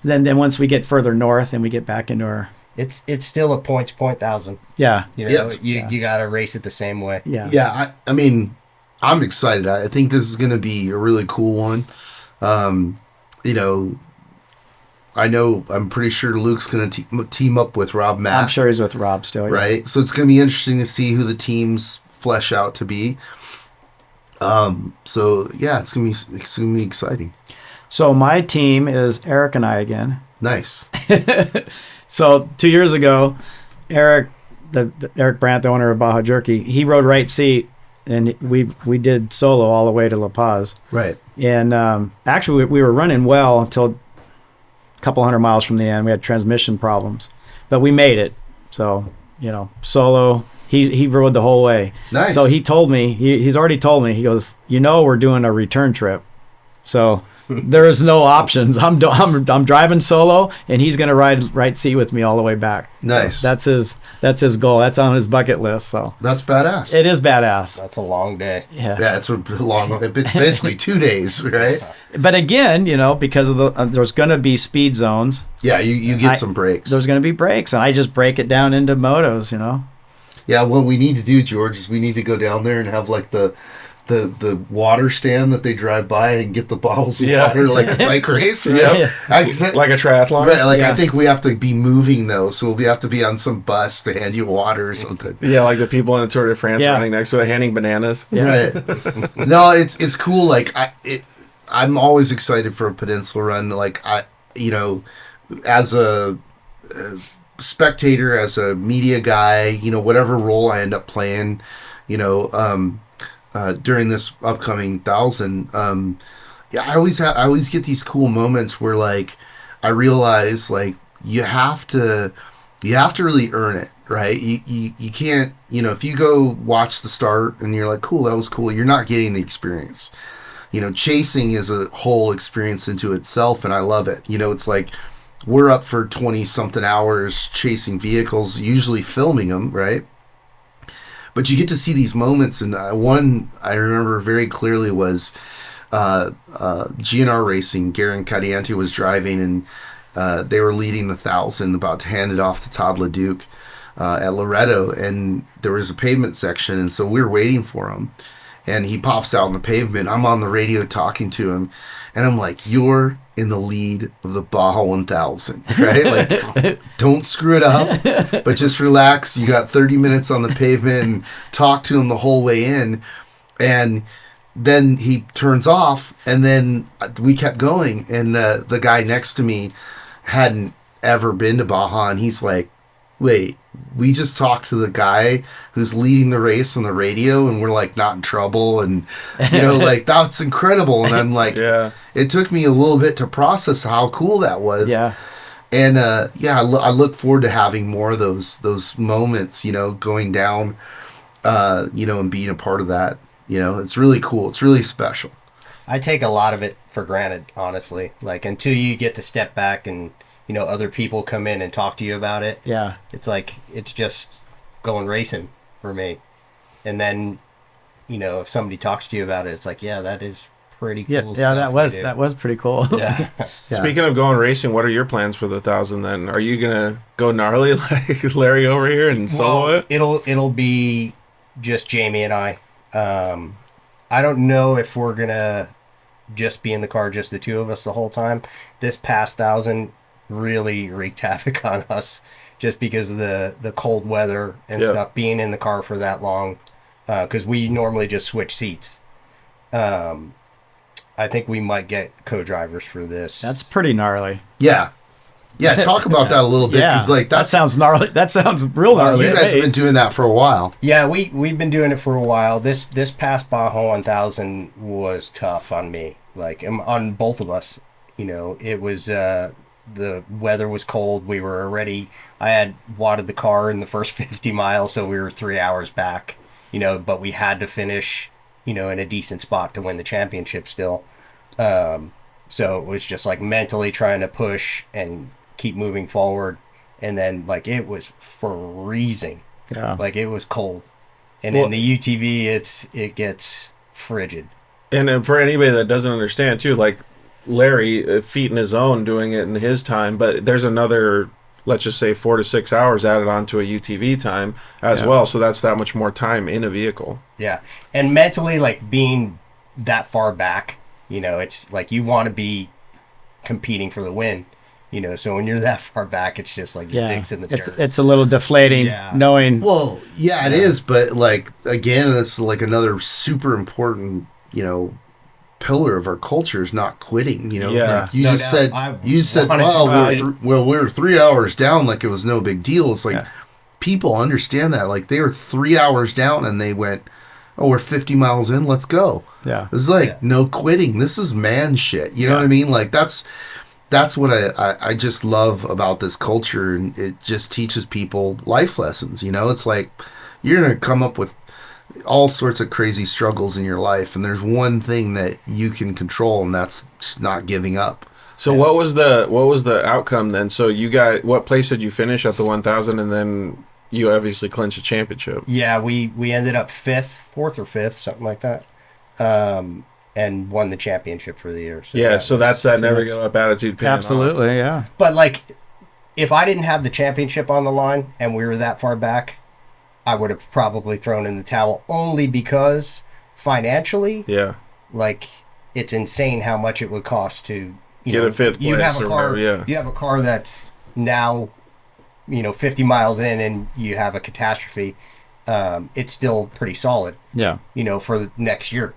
[SPEAKER 2] Then once we get further north and we get back into our,
[SPEAKER 4] it's still a point-to-point 1,000.
[SPEAKER 2] Yeah.
[SPEAKER 4] You got to race it the same way.
[SPEAKER 2] Yeah.
[SPEAKER 7] Yeah. I mean, I'm excited. I think this is going to be a really cool one. I'm pretty sure Luke's going to team up with Rob Mack.
[SPEAKER 2] I'm sure he's with Rob still. Yeah.
[SPEAKER 7] Right. So it's going to be interesting to see who the teams flesh out to be. So yeah, it's gonna be exciting.
[SPEAKER 2] So my team is Eric and I again.
[SPEAKER 7] Nice.
[SPEAKER 2] So 2 years ago, Eric Brandt, the owner of Baja Jerky, he rode right seat, and we did solo all the way to La Paz.
[SPEAKER 7] Right.
[SPEAKER 2] And actually, we were running well until a couple hundred miles from the end. We had transmission problems, but we made it. So solo. He rode the whole way.
[SPEAKER 7] Nice.
[SPEAKER 2] So he told me, he's already told me, he goes, we're doing a return trip. So there is no options. I'm driving solo, and he's going to ride right seat with me all the way back.
[SPEAKER 7] Nice.
[SPEAKER 2] So that's his goal. That's on his bucket list. So
[SPEAKER 7] that's badass.
[SPEAKER 2] It is badass.
[SPEAKER 4] That's a long day.
[SPEAKER 2] Yeah.
[SPEAKER 7] It's a long. It's basically 2 days, right?
[SPEAKER 2] But again, because of there's going to be speed zones.
[SPEAKER 7] Yeah, you get some breaks.
[SPEAKER 2] There's going to be breaks, and I just break it down into motos.
[SPEAKER 7] Yeah, what we need to do, George, is we need to go down there and have like the water stand that they drive by and get the bottles of water like a bike race.
[SPEAKER 3] Like a triathlon.
[SPEAKER 7] Right, like I think we have to be moving those, so we have to be on some bus to hand you water or something.
[SPEAKER 3] Yeah, like the people in the Tour de France running next to it, handing bananas.
[SPEAKER 7] Right. No, it's cool. Like I'm always excited for a peninsula run. Like as a spectator, as a media guy, whatever role I end up playing, during this upcoming 1,000, I always get these cool moments where like I realize like you have to really earn it, right? You can't, if you go watch the start and you're like, cool, that was cool, you're not getting the experience. Chasing is a whole experience into itself, and I love it. It's like we're up for 20 something hours chasing vehicles, usually filming them, right? But you get to see these moments, and one I remember very clearly was GNR Racing. Garen Cadiante was driving, and they were leading the 1,000, about to hand it off to Todd LeDuc at Loretto, and there was a pavement section, and so we were waiting for him. And he pops out on the pavement. I'm on the radio talking to him, and I'm like, "You're in the lead of the Baja 1000, right? Like, don't screw it up, but just relax. You got 30 minutes on the pavement," and talk to him the whole way in. And then he turns off, and then we kept going. And the guy next to me hadn't ever been to Baja, and he's like, "Wait, we just talked to the guy who's leading the race on the radio, and we're like not in trouble," and like that's incredible. And I'm like, it took me a little bit to process how cool that was. And I look forward to having more of those moments, going down, and being a part of that. It's really cool. It's really special.
[SPEAKER 4] I take a lot of it for granted, honestly. Like, until you get to step back and other people come in and talk to you about it.
[SPEAKER 2] Yeah.
[SPEAKER 4] It's like, it's just going racing for me. And then, if somebody talks to you about it, it's like, yeah, that is pretty cool.
[SPEAKER 2] Yeah, that was pretty cool.
[SPEAKER 4] Yeah.
[SPEAKER 3] Speaking of going racing, what are your plans for the 1,000 then? Are you going to go gnarly like Larry over here and solo it?
[SPEAKER 4] It'll be just Jamie and I. I don't know if we're going to just be in the car, just the two of us the whole time. This past 1,000 really wreaked havoc on us just because of the cold weather and stuff, being in the car for that long, because we normally just switch seats. I think we might get co-drivers for this.
[SPEAKER 2] That's pretty gnarly.
[SPEAKER 7] Yeah, talk about that a little bit, because like
[SPEAKER 2] that sounds gnarly. That sounds real gnarly.
[SPEAKER 7] You guys have been doing that for a while.
[SPEAKER 4] Yeah, we've been doing it for a while. This past Baja 1000 was tough on me, like on both of us. It was the weather was cold. I had wadded the car in the first 50 miles, so we were 3 hours back, but we had to finish, in a decent spot to win the championship still. So it was just like mentally trying to push and keep moving forward. And then like it was freezing.
[SPEAKER 2] Yeah.
[SPEAKER 4] Like it was cold. And in the UTV, it gets frigid.
[SPEAKER 3] And for anybody that doesn't understand too, like Larry, feet in his own, doing it in his time, but there's another, let's just say 4 to 6 hours added onto a UTV time as well, so that's that much more time in a vehicle.
[SPEAKER 4] Yeah, and mentally, like being that far back, it's like you want to be competing for the win, so when you're that far back, it's just like your dick's in the dirt.
[SPEAKER 2] It's a little deflating knowing.
[SPEAKER 7] Well, it is, but like again, it's like another super important, pillar of our culture is not quitting. Like you said, we were 3 hours down, like it was no big deal. It's like people understand that, like they were 3 hours down and they went, "Oh, we're 50 miles in, let's go." It's like no quitting. This is man shit. You know what I mean? Like that's what I just love about this culture, and it just teaches people life lessons. It's like you're gonna come up with all sorts of crazy struggles in your life, and there's one thing that you can control, and that's just not giving up.
[SPEAKER 3] So what was the outcome then? So you got, what place did you finish at the 1,000, and then you obviously clinched a championship?
[SPEAKER 4] Yeah, we ended up fourth or fifth, something like that, and won the championship for the year. So
[SPEAKER 3] that's that never give up attitude.
[SPEAKER 2] Absolutely, yeah.
[SPEAKER 4] But like, if I didn't have the championship on the line and we were that far back, I would have probably thrown in the towel, only because financially, like, it's insane how much it would cost to
[SPEAKER 3] get a fifth place
[SPEAKER 4] have a
[SPEAKER 3] or
[SPEAKER 4] car.
[SPEAKER 3] whatever,
[SPEAKER 4] You have a car that's now, 50 miles in, and you have a catastrophe. It's still pretty solid.
[SPEAKER 2] Yeah.
[SPEAKER 4] For the next year.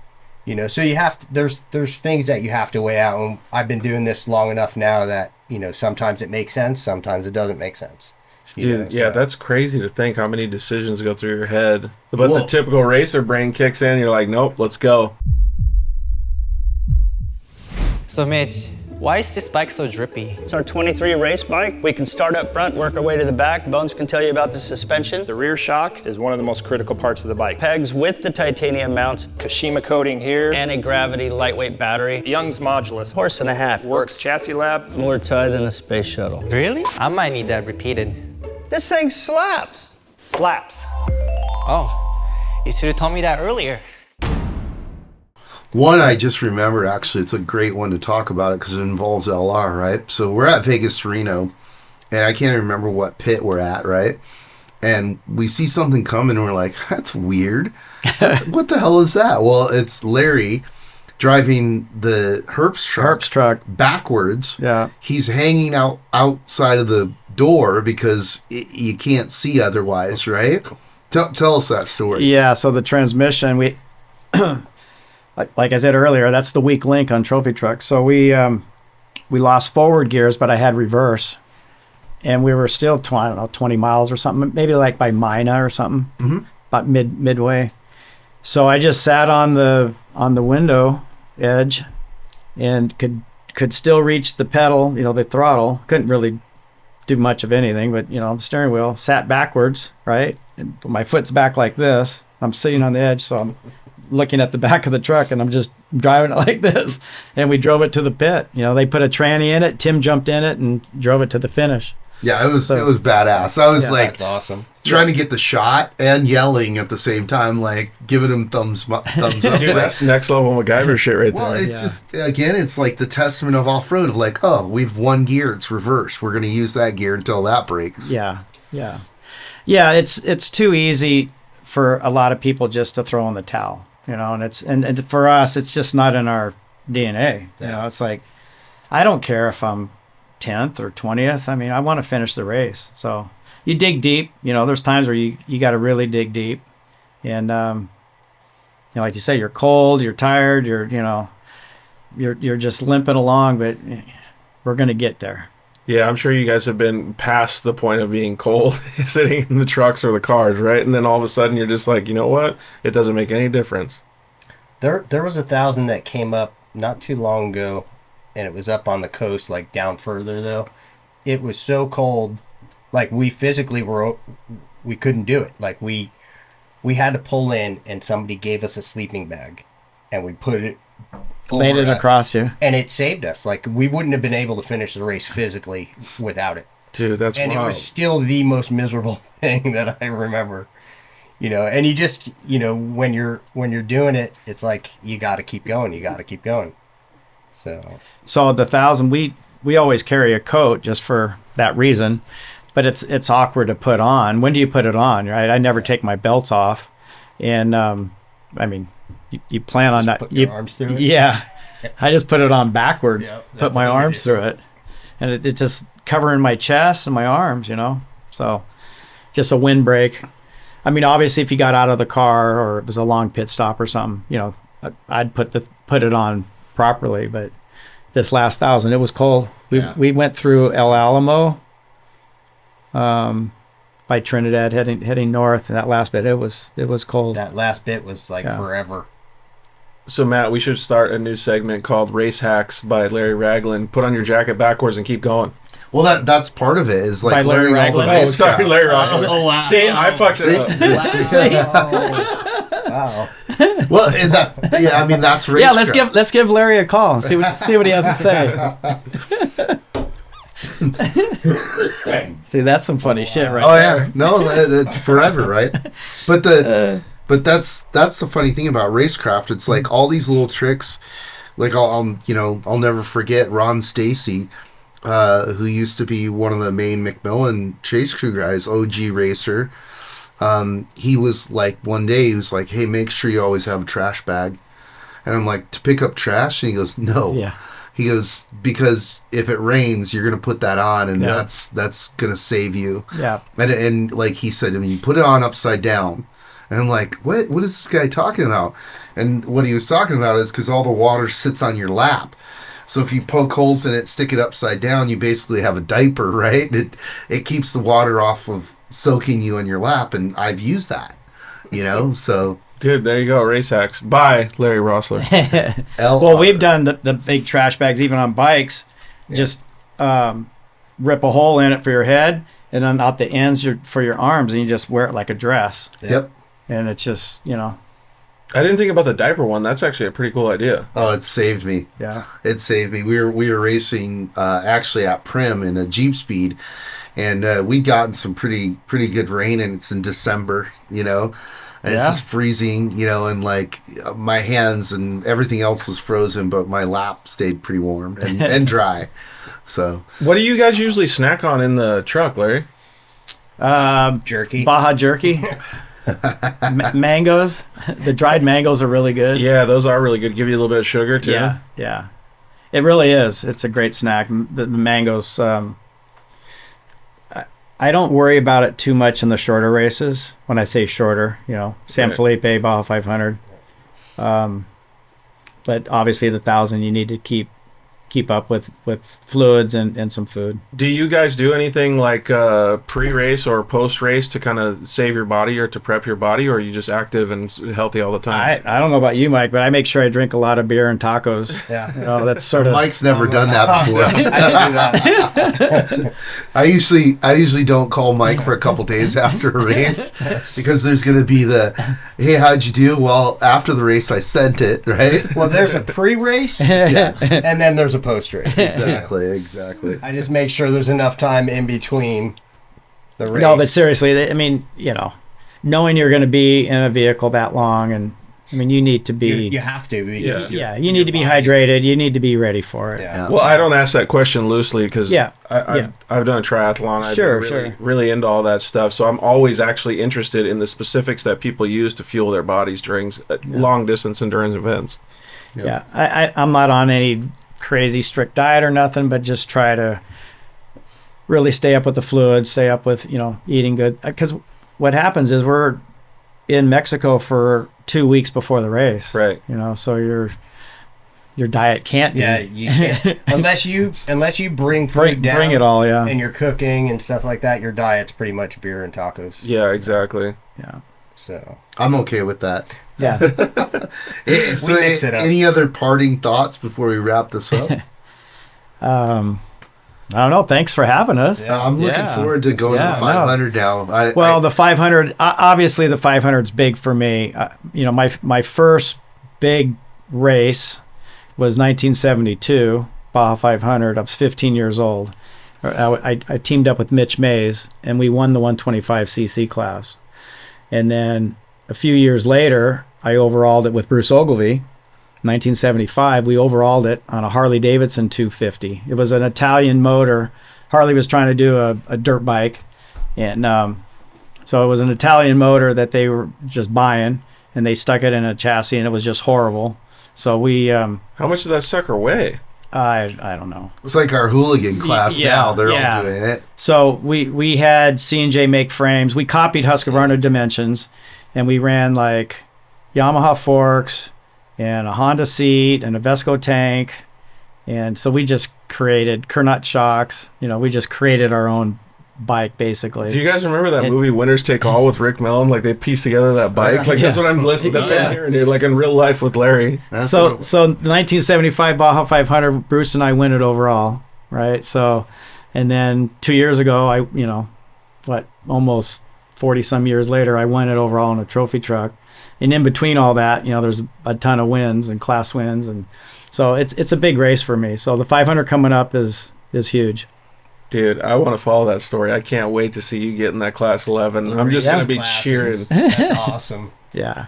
[SPEAKER 4] So you have to, there's things that you have to weigh out. And I've been doing this long enough now that sometimes it makes sense, sometimes it doesn't make sense.
[SPEAKER 3] That's crazy to think how many decisions go through your head. But the typical racer brain kicks in. You're like, nope, let's go.
[SPEAKER 10] So Mitch, why is this bike so drippy?
[SPEAKER 11] It's our 23 race bike. We can start up front, work our way to the back. Bones can tell you about the suspension.
[SPEAKER 12] The rear shock is one of the most critical parts of the bike.
[SPEAKER 11] Pegs with the titanium mounts.
[SPEAKER 12] Kashima coating here.
[SPEAKER 11] Anti-gravity lightweight battery.
[SPEAKER 12] Young's modulus.
[SPEAKER 11] Horse and a half.
[SPEAKER 12] Works chassis lab.
[SPEAKER 11] More tie than a space shuttle.
[SPEAKER 10] Really? I might need that repeated.
[SPEAKER 11] This thing slaps.
[SPEAKER 12] Slaps.
[SPEAKER 10] Oh, you should have told me that earlier.
[SPEAKER 7] One I just remembered, actually, it's a great one to talk about it because it involves LR, right? So we're at Vegas to Reno, and I can't even remember what pit we're at, right? And we see something coming, and we're like, that's weird. What the hell is that? Well, it's Larry driving the Herbst truck backwards.
[SPEAKER 2] Yeah.
[SPEAKER 7] He's hanging outside of the door because you can't see otherwise, right? Tell us that story.
[SPEAKER 2] Yeah, so the transmission, like I said earlier, that's the weak link on trophy trucks. So we lost forward gears, but I had reverse, and we were still 20 miles or something, maybe like by Mina or something, about midway. So I just sat on the window edge, and could still reach the pedal, the throttle. Couldn't really do much of anything, but the steering wheel. Sat backwards, right, and my foot's back like this. I'm sitting on the edge, so I'm looking at the back of the truck, and I'm just driving it like this. And we drove it to the pit. They put a tranny in it. Tim jumped in it and drove it to the finish.
[SPEAKER 7] Yeah, it was badass. I was like,
[SPEAKER 4] that's awesome.
[SPEAKER 7] Trying to get the shot and yelling at the same time, like giving him thumbs up.
[SPEAKER 3] Dude, that's next level MacGyver shit right there.
[SPEAKER 7] Well, it's just, again, it's like the testament of off-road of like, oh, we've one gear, it's reverse. We're going to use that gear until that breaks.
[SPEAKER 2] Yeah. It's too easy for a lot of people just to throw in the towel. And for us, it's just not in our DNA. It's like, I don't care if I'm 10th or 20th. I mean, I want to finish the race. So you dig deep. There's times where you got to really dig deep. And, like you say, you're cold, you're tired, you're just limping along, but we're going to get there.
[SPEAKER 3] Yeah, I'm sure you guys have been past the point of being cold, sitting in the trucks or the cars, right? And then all of a sudden you're just like, you know what? It doesn't make any difference.
[SPEAKER 4] There was 1,000 that came up not too long ago, and it was up on the coast, like down further though. It was so cold, like we physically we couldn't do it. Like we had to pull in, and somebody gave us a sleeping bag, and we put it.
[SPEAKER 2] Laid it across you.
[SPEAKER 4] And it saved us. Like, we wouldn't have been able to finish the race physically without it.
[SPEAKER 3] Dude, that's wild.
[SPEAKER 4] And it was still the most miserable thing that I remember. And you just, when you're doing it, it's like, you got to keep going. You got to keep going. So
[SPEAKER 2] the 1,000, we always carry a coat just for that reason, but it's awkward to put on. When do you put it on, right? I never take my belts off. And, I mean, you plan on
[SPEAKER 4] just
[SPEAKER 2] that.
[SPEAKER 4] Put your arms through it?
[SPEAKER 2] Yeah. I just put it on backwards,
[SPEAKER 4] Yep,
[SPEAKER 2] put my arms through it. And it's just covering my chest and my arms, So just a windbreak. I mean, obviously, if you got out of the car or it was a long pit stop or something, I'd put it on properly. But this last 1,000, it was cold. We went through El Alamo, by Trinidad, heading north, and that last bit it was cold.
[SPEAKER 4] That last bit was like forever.
[SPEAKER 3] So Matt, we should start a new segment called Race Hacks by Larry Ragland. Put on your jacket backwards and keep going.
[SPEAKER 7] Well, that's part of it. Is like
[SPEAKER 2] by Larry
[SPEAKER 7] Ragland.
[SPEAKER 3] Oh, sorry, Larry Roeseler. Oh, wow. See, I fucked it
[SPEAKER 4] up. Wow.
[SPEAKER 7] Well, I mean that's Racecraft.
[SPEAKER 2] Yeah, let's give Larry a call and see what he has to say. See, that's some funny shit right there.
[SPEAKER 7] Yeah, no, it's forever, right? But that's the funny thing about Racecraft. It's like all these little tricks. Like I'll never forget Ron Stacy, who used to be one of the main McMillan chase crew guys, OG racer. he was like, one day he was like, hey, make sure you always have a trash bag. And I'm like, to pick up trash? And he goes, no.
[SPEAKER 2] Yeah.
[SPEAKER 7] He goes, because if it rains, you're going to put that on, and
[SPEAKER 2] Yeah.
[SPEAKER 7] that's going to save you.
[SPEAKER 2] Yeah.
[SPEAKER 7] And like he said, I mean, you put it on upside down. And I'm like, what is this guy talking about? And what he was talking about is because all the water sits on your lap. So if you poke holes in it, stick it upside down, you basically have a diaper, right? It keeps the water off of soaking you in your lap, and I've used that, so...
[SPEAKER 3] Dude, there you go. Race hacks. Bye, Larry Roeseler.
[SPEAKER 2] Well, we've done the big trash bags even on bikes. Yeah. Just rip a hole in it for your head, and then out the ends for your arms, and you just wear it like a dress.
[SPEAKER 7] Yep.
[SPEAKER 2] And it's just,
[SPEAKER 3] I didn't think about the diaper one. That's actually a pretty cool idea.
[SPEAKER 7] Oh, it saved me.
[SPEAKER 2] Yeah.
[SPEAKER 7] It saved me. We were racing actually at Prim in a Jeep Speed, and we'd gotten some pretty good rain, and it's in December, and it's just freezing, and like my hands and everything else was frozen, but my lap stayed pretty warm and dry. So,
[SPEAKER 3] what do you guys usually snack on in the truck, Larry?
[SPEAKER 4] Jerky.
[SPEAKER 2] Baja jerky. Mangoes. The dried mangoes are really good.
[SPEAKER 3] Yeah, those are really good. Give you a little bit of sugar too.
[SPEAKER 2] Yeah. It really is. It's a great snack. The mangoes. I don't worry about it too much in the shorter races. When I say shorter, San
[SPEAKER 3] Right.
[SPEAKER 2] Felipe, Baja 500. But obviously the 1,000 you need to keep up with fluids and some food.
[SPEAKER 3] Do you guys do anything like pre-race or post-race to kind of save your body or to prep your body, or are you just active and healthy all the time?
[SPEAKER 2] I don't know about you, Mike, but I make sure I drink a lot of beer and tacos.
[SPEAKER 4] Yeah.
[SPEAKER 2] That's sort of...
[SPEAKER 7] Mike's never done that before.
[SPEAKER 4] I do that.
[SPEAKER 7] I usually don't call Mike for a couple days after a race because there's going to be hey, how'd you do? Well, after the race, I sent it, right?
[SPEAKER 4] Well, there's a pre-race, and then there's a post-race.
[SPEAKER 7] Exactly.
[SPEAKER 4] I just make sure there's enough time in between the race.
[SPEAKER 2] No, but seriously, I mean, knowing you're going to be in a vehicle that long, and I mean, you need to be...
[SPEAKER 4] You have to. Because
[SPEAKER 2] you need to be hydrated. You need to be ready for it.
[SPEAKER 4] Yeah.
[SPEAKER 3] Well, I don't ask that question loosely because
[SPEAKER 2] I've
[SPEAKER 3] done a triathlon. I've been really into all that stuff. So I'm always actually interested in the specifics that people use to fuel their bodies during long distance endurance events.
[SPEAKER 2] Yeah, I'm not on any crazy strict diet or nothing, but just try to really stay up with the fluids, stay up with, eating good. Because what happens is we're in Mexico for 2 weeks before the race.
[SPEAKER 3] Right.
[SPEAKER 2] So your diet can't be.
[SPEAKER 4] Yeah, you can't. unless you bring food down.
[SPEAKER 2] Bring it all, yeah.
[SPEAKER 4] And you're cooking and stuff like that, your diet's pretty much beer and tacos.
[SPEAKER 3] Yeah, exactly.
[SPEAKER 2] Yeah.
[SPEAKER 4] So
[SPEAKER 7] I'm okay with that.
[SPEAKER 2] Yeah.
[SPEAKER 7] So
[SPEAKER 4] mix it up.
[SPEAKER 7] Any other parting thoughts before we wrap this up?
[SPEAKER 2] I don't know. Thanks for having us.
[SPEAKER 7] I'm looking forward to going to the 500 now.
[SPEAKER 2] The 500, obviously the 500 is big for me. My first big race was 1972, Baja 500. I was 15 years old. I teamed up with Mitch Mays, and we won the 125cc class. And then a few years later, I overhauled it with Bruce Ogilvy. 1975, we overhauled it on a Harley Davidson 250. It was an Italian motor. Harley was trying to do a dirt bike, and so it was an Italian motor that they were just buying, and they stuck it in a chassis, and it was just horrible. So we
[SPEAKER 3] how much did that sucker weigh?
[SPEAKER 2] I don't know.
[SPEAKER 7] It's like our hooligan class now. They're all doing it.
[SPEAKER 2] So we had C&J make frames. We copied Husqvarna dimensions, and we ran like Yamaha forks and a Honda seat and a Vesco tank. And so we just created Kernut shocks. We just created our own bike, basically.
[SPEAKER 3] Do you guys remember that movie Winners Take All with Rick Mellon? Like they pieced together that bike. That's what I'm listening. That's what I'm hearing here. Like in real life with Larry.
[SPEAKER 2] So 1975 Baja 500, Bruce and I win it overall, right? So, and then 2 years ago, almost 40 some years later, I won it overall in a trophy truck. And in between all that, there's a ton of wins and class wins, and so it's a big race for me. So the 500 coming up is huge.
[SPEAKER 3] Dude, I want to follow that story. I can't wait to see you get in that class 11. I'm just going to be cheering.
[SPEAKER 4] That's awesome.
[SPEAKER 2] Yeah.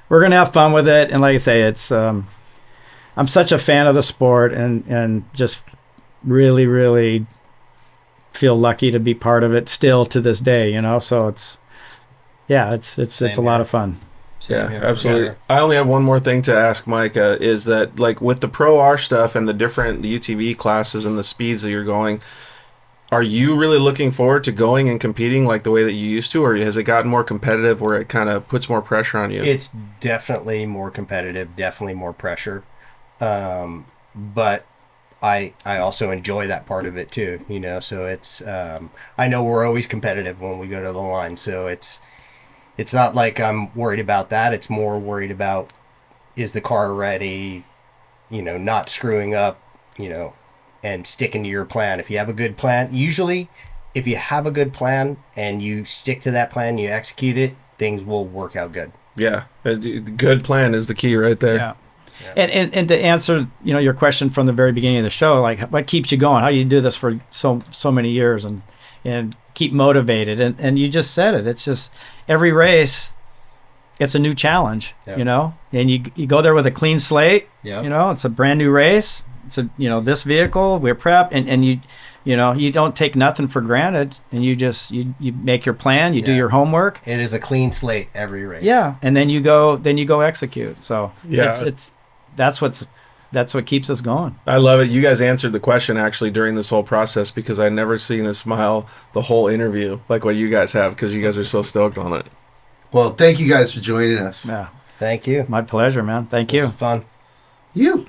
[SPEAKER 2] We're going to have fun with it. And like I say, it's I'm such a fan of the sport and just really, really feel lucky to be part of it still to this day, So yeah, it's a lot of fun.
[SPEAKER 3] Yeah, absolutely. I only have one more thing to ask Mike, is that like with the Pro R stuff and the different UTV classes and the speeds that you're going, are you really looking forward to going and competing like the way that you used to, or has it gotten more competitive where it kind of puts more pressure on you?
[SPEAKER 4] It's definitely more competitive, definitely more pressure. But I also enjoy that part of it too, you know, so it's, I know we're always competitive when we go to the line, so it's not like I'm worried about that. It's more worried about, is the car ready, you know, not screwing up, you know, and sticking to your plan. If you have a good plan, usually if you have a good plan and you stick to that plan, you execute it, things will work out good.
[SPEAKER 3] Yeah. A good plan is the key right there.
[SPEAKER 2] Yeah. And to answer, you know, your question from the very beginning of the show, like what keeps you going? How do you do this for so many years and keep motivated? And you just said it. It's just every race, it's a new challenge, you know, and you go there with a clean slate. You know, it's a brand new race. It's a, you know, this vehicle, we're prepped, and you know, you don't take nothing for granted, and you just you make your plan, you do your homework.
[SPEAKER 4] It is a clean slate every race.
[SPEAKER 2] Yeah, and then you go execute. So
[SPEAKER 3] yeah,
[SPEAKER 2] that's what keeps us going.
[SPEAKER 3] I love it. You guys answered the question actually during this whole process, because I never seen a smile the whole interview like what you guys have, because you guys are so stoked on it.
[SPEAKER 7] Well, thank you guys for joining us.
[SPEAKER 2] Yeah,
[SPEAKER 4] thank you.
[SPEAKER 2] My pleasure, man. Thank you.
[SPEAKER 4] Fun.
[SPEAKER 7] You.